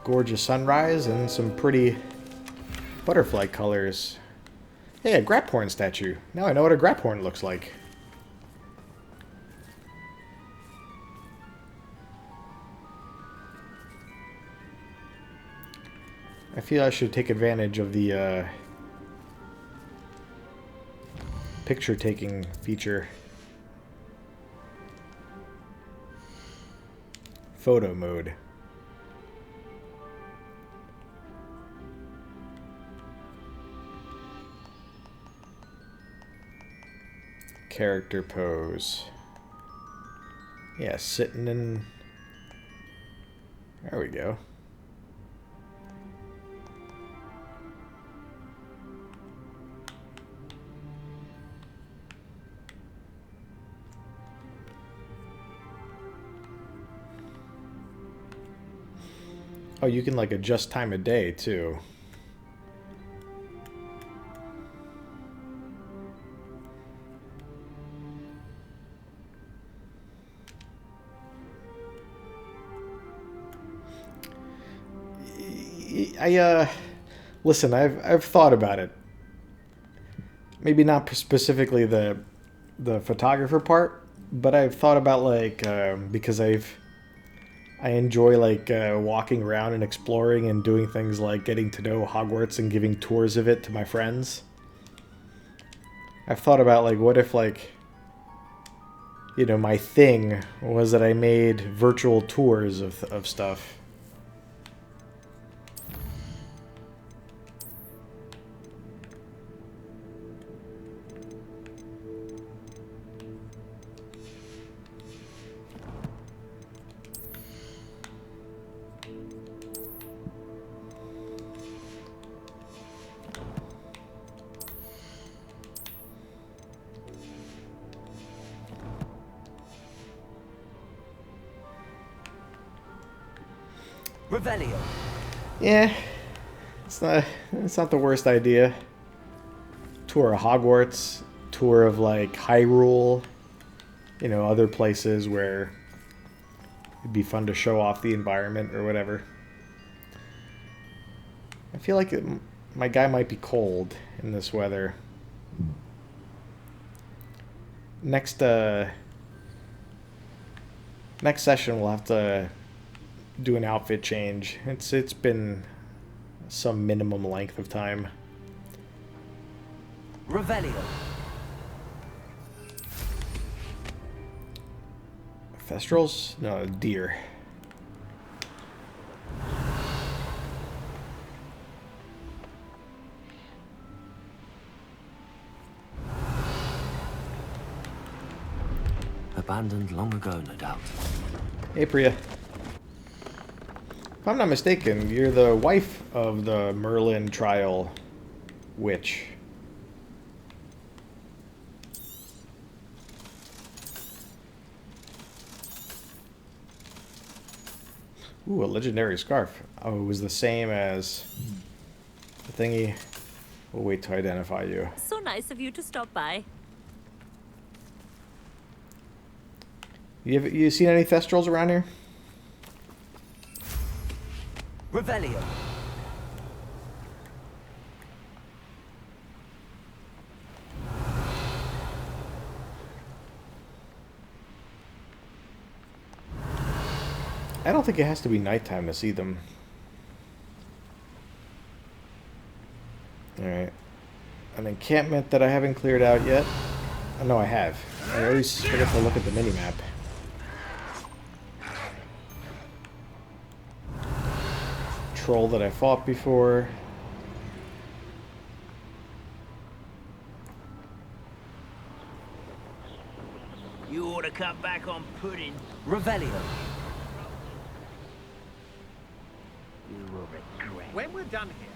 [SPEAKER 1] Gorgeous sunrise and some pretty butterfly colors. Hey, a Graphorn statue. Now I know what a Graphorn looks like. I feel I should take advantage of the picture-taking feature. Photo mode. Character pose. Yeah, sitting in... There we go. Oh, you can like adjust time of day too. Listen, I've thought about it. Maybe not specifically the photographer part, but I've thought about like because I enjoy like walking around and exploring and doing things like getting to know Hogwarts and giving tours of it to my friends. I've thought about like what if like, you know, my thing was that I made virtual tours of stuff.
[SPEAKER 6] Revelio.
[SPEAKER 1] Yeah, it's not the worst idea. Tour of Hogwarts, tour of like Hyrule, you know, other places where it'd be fun to show off the environment or whatever. I feel like my guy might be cold in this weather. Next session we'll have to do an outfit change. It's been some minimum length of time.
[SPEAKER 6] Revelio.
[SPEAKER 1] Thestrals? No, deer.
[SPEAKER 3] Abandoned long ago, no doubt.
[SPEAKER 1] Hey, Priya. If I'm not mistaken, you're the wife of the Merlin trial witch. Ooh, a legendary scarf. Oh, it was the same as the thingy. We'll wait to identify you.
[SPEAKER 4] So nice of you to stop by.
[SPEAKER 1] You seen any Thestrals around here?
[SPEAKER 6] Revelio.
[SPEAKER 1] I don't think it has to be nighttime to see them. Alright. An encampment that I haven't cleared out yet. Oh, no, I have. I always forget to look at the minimap. Troll that I fought before.
[SPEAKER 11] You ought to cut back on pudding.
[SPEAKER 6] Revelio.
[SPEAKER 11] You will regret.
[SPEAKER 13] When we're done here,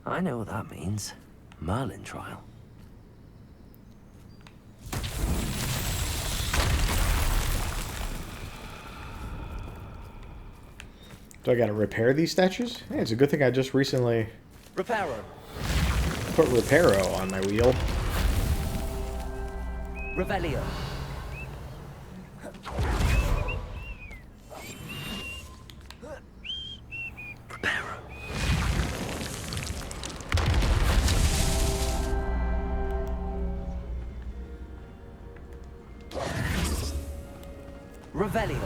[SPEAKER 3] I know what that means. Merlin trial.
[SPEAKER 1] Do I gotta repair these statues? Hey, it's a good thing I just recently
[SPEAKER 6] Reparo.
[SPEAKER 1] put Reparo on my wheel.
[SPEAKER 6] Revelio. Revelio.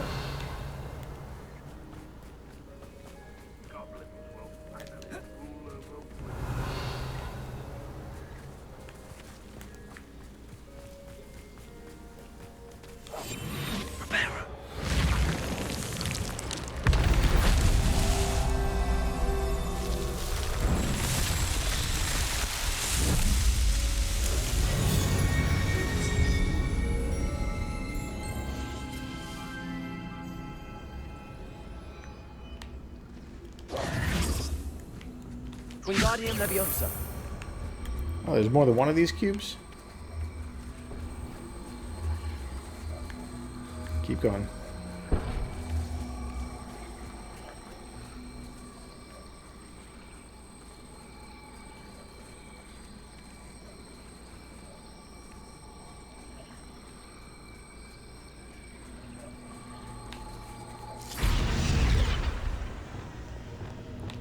[SPEAKER 6] Wingardium Leviosa.
[SPEAKER 1] Oh, there's more than one of these cubes? Keep going.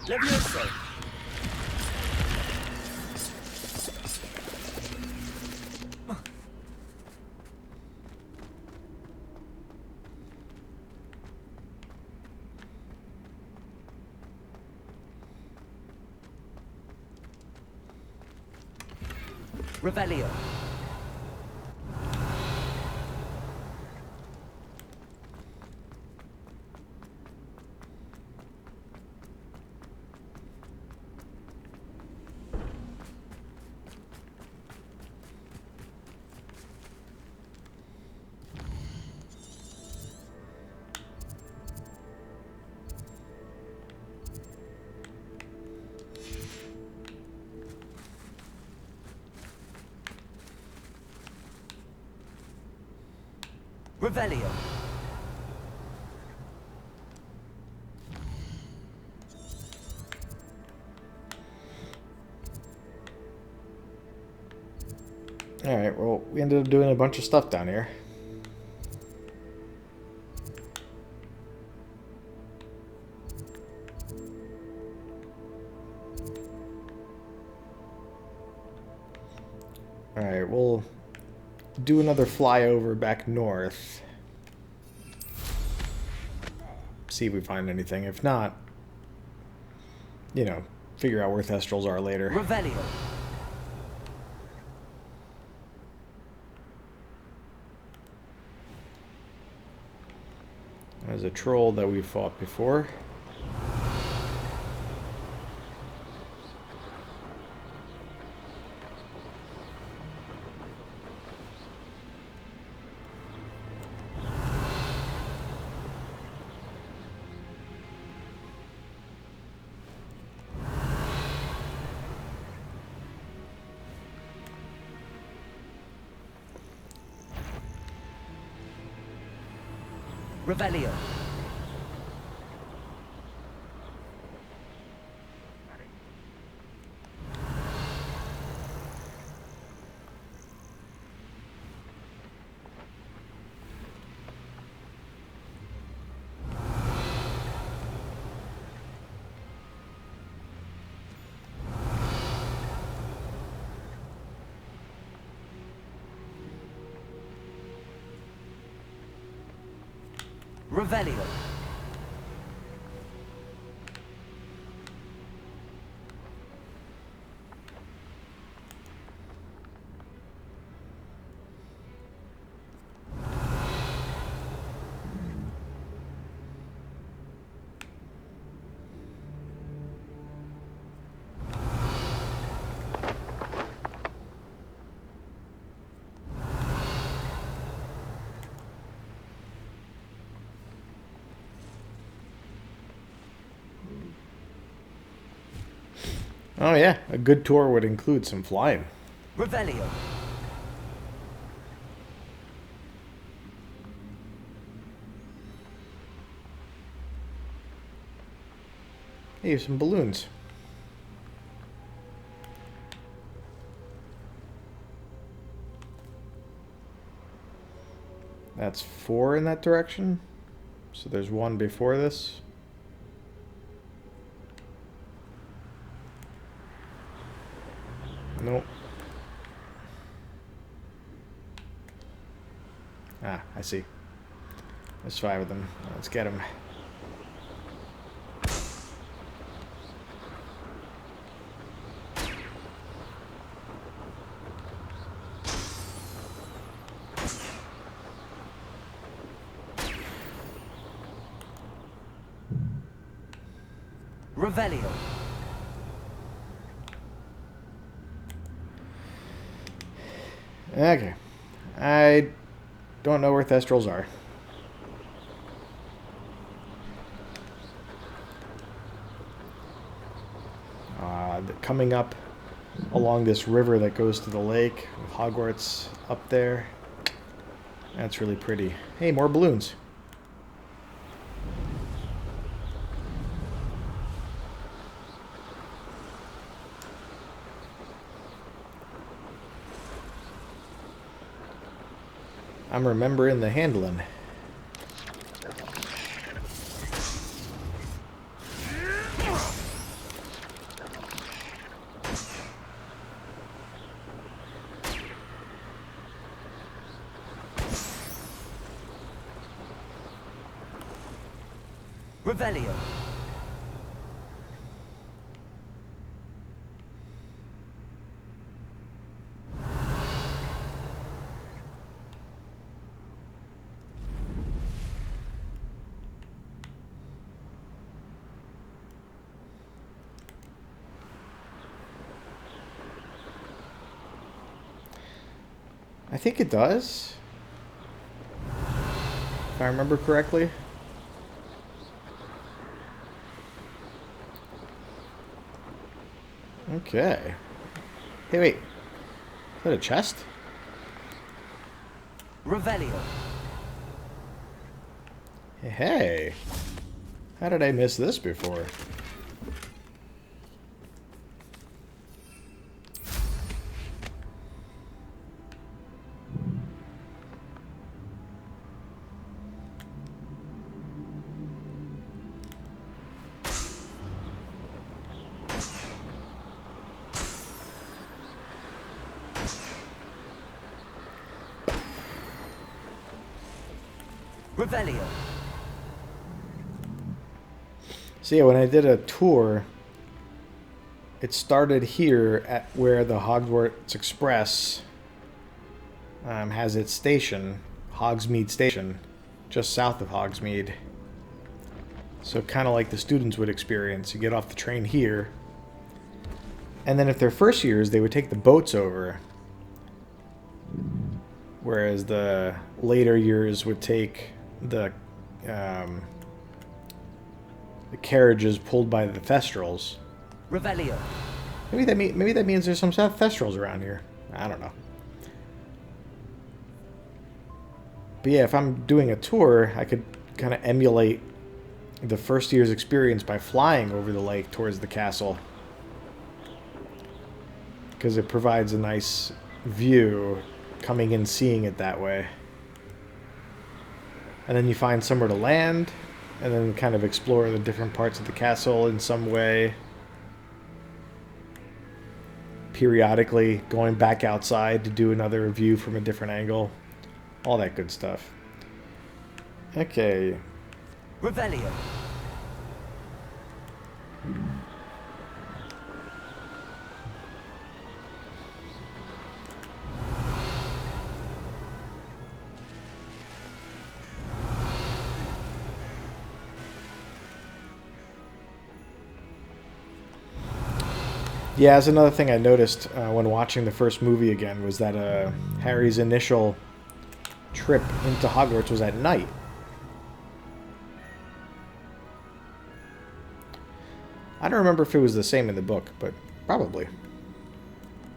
[SPEAKER 6] Leviosa. Revelio. Revelio.
[SPEAKER 1] Alright, well, we ended up doing a bunch of stuff down here. Alright, we'll do another flyover back north. See if we find anything. If not, you know, figure out where Thestrals are later.
[SPEAKER 6] Revelio.
[SPEAKER 1] There's a troll that we fought before.
[SPEAKER 6] Revelio. Revelio.
[SPEAKER 1] Oh yeah, a good tour would include some flying.
[SPEAKER 6] Revelio.
[SPEAKER 1] Hey, some balloons. That's 4 in that direction. So there's 1 before this. Nope. Ah, I see. There's 5 of them. Let's get them.
[SPEAKER 6] Revelio.
[SPEAKER 1] Okay. I don't know where Thestrals are. Coming up along this river that goes to the lake, with Hogwarts up there. That's really pretty. Hey, more balloons. I'm remembering the handling.
[SPEAKER 6] Revelio.
[SPEAKER 1] I think it does. If I remember correctly. Okay. Hey, wait. Is that a chest?
[SPEAKER 6] Revelio.
[SPEAKER 1] Hey. How did I miss this before?
[SPEAKER 6] Revelio.
[SPEAKER 1] So yeah, when I did a tour, it started here at where the Hogwarts Express has its station, Hogsmeade Station, just south of Hogsmeade. So kind of like the students would experience. You get off the train here, and then if they're first years, they would take the boats over, whereas the later years would take the carriages pulled by the Thestrals.
[SPEAKER 6] Revelio.
[SPEAKER 1] Maybe that means there's some Thestrals around here. I don't know. But yeah, if I'm doing a tour, I could kind of emulate the first year's experience by flying over the lake towards the castle, because it provides a nice view coming in, seeing it that way. And then you find somewhere to land, and then kind of explore the different parts of the castle in some way. Periodically going back outside to do another view from a different angle. All that good stuff. Okay.
[SPEAKER 6] Revelio.
[SPEAKER 1] Yeah, that's another thing I noticed when watching the first movie again, was that Harry's initial trip into Hogwarts was at night. I don't remember if it was the same in the book, but probably.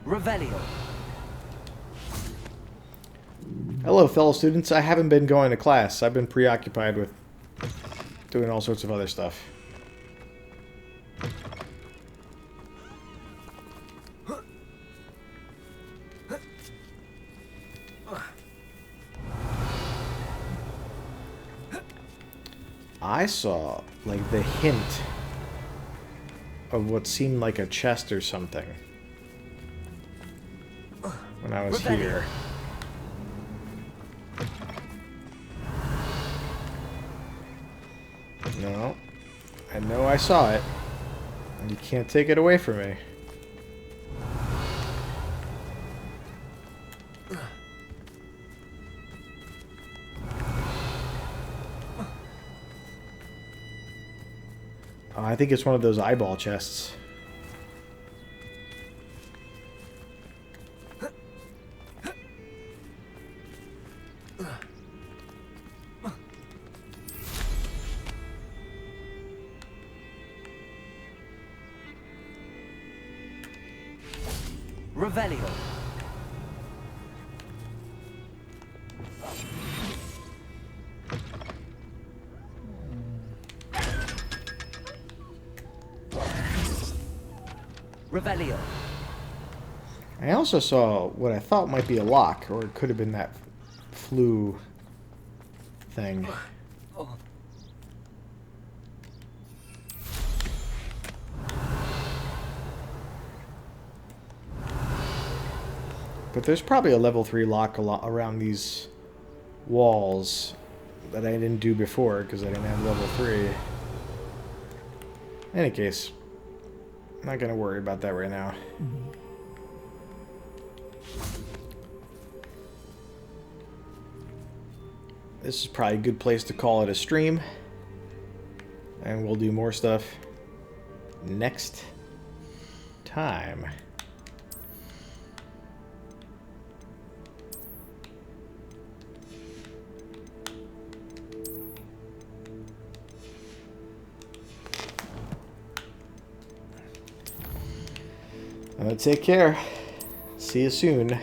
[SPEAKER 6] Revelio.
[SPEAKER 1] Hello, fellow students. I haven't been going to class. I've been preoccupied with doing all sorts of other stuff. I saw, like, the hint of what seemed like a chest or something when I was here. No, I know I saw it, and you can't take it away from me. I think it's one of those eyeball chests.
[SPEAKER 6] Revelio. Revelio.
[SPEAKER 1] I also saw what I thought might be a lock, or it could have been that flu thing. But there's probably a level 3 lock around these walls that I didn't do before because I didn't have level 3. In any case, I'm not going to worry about that right now. This is probably a good place to call it a stream. And we'll do more stuff next time. Take care. See you soon.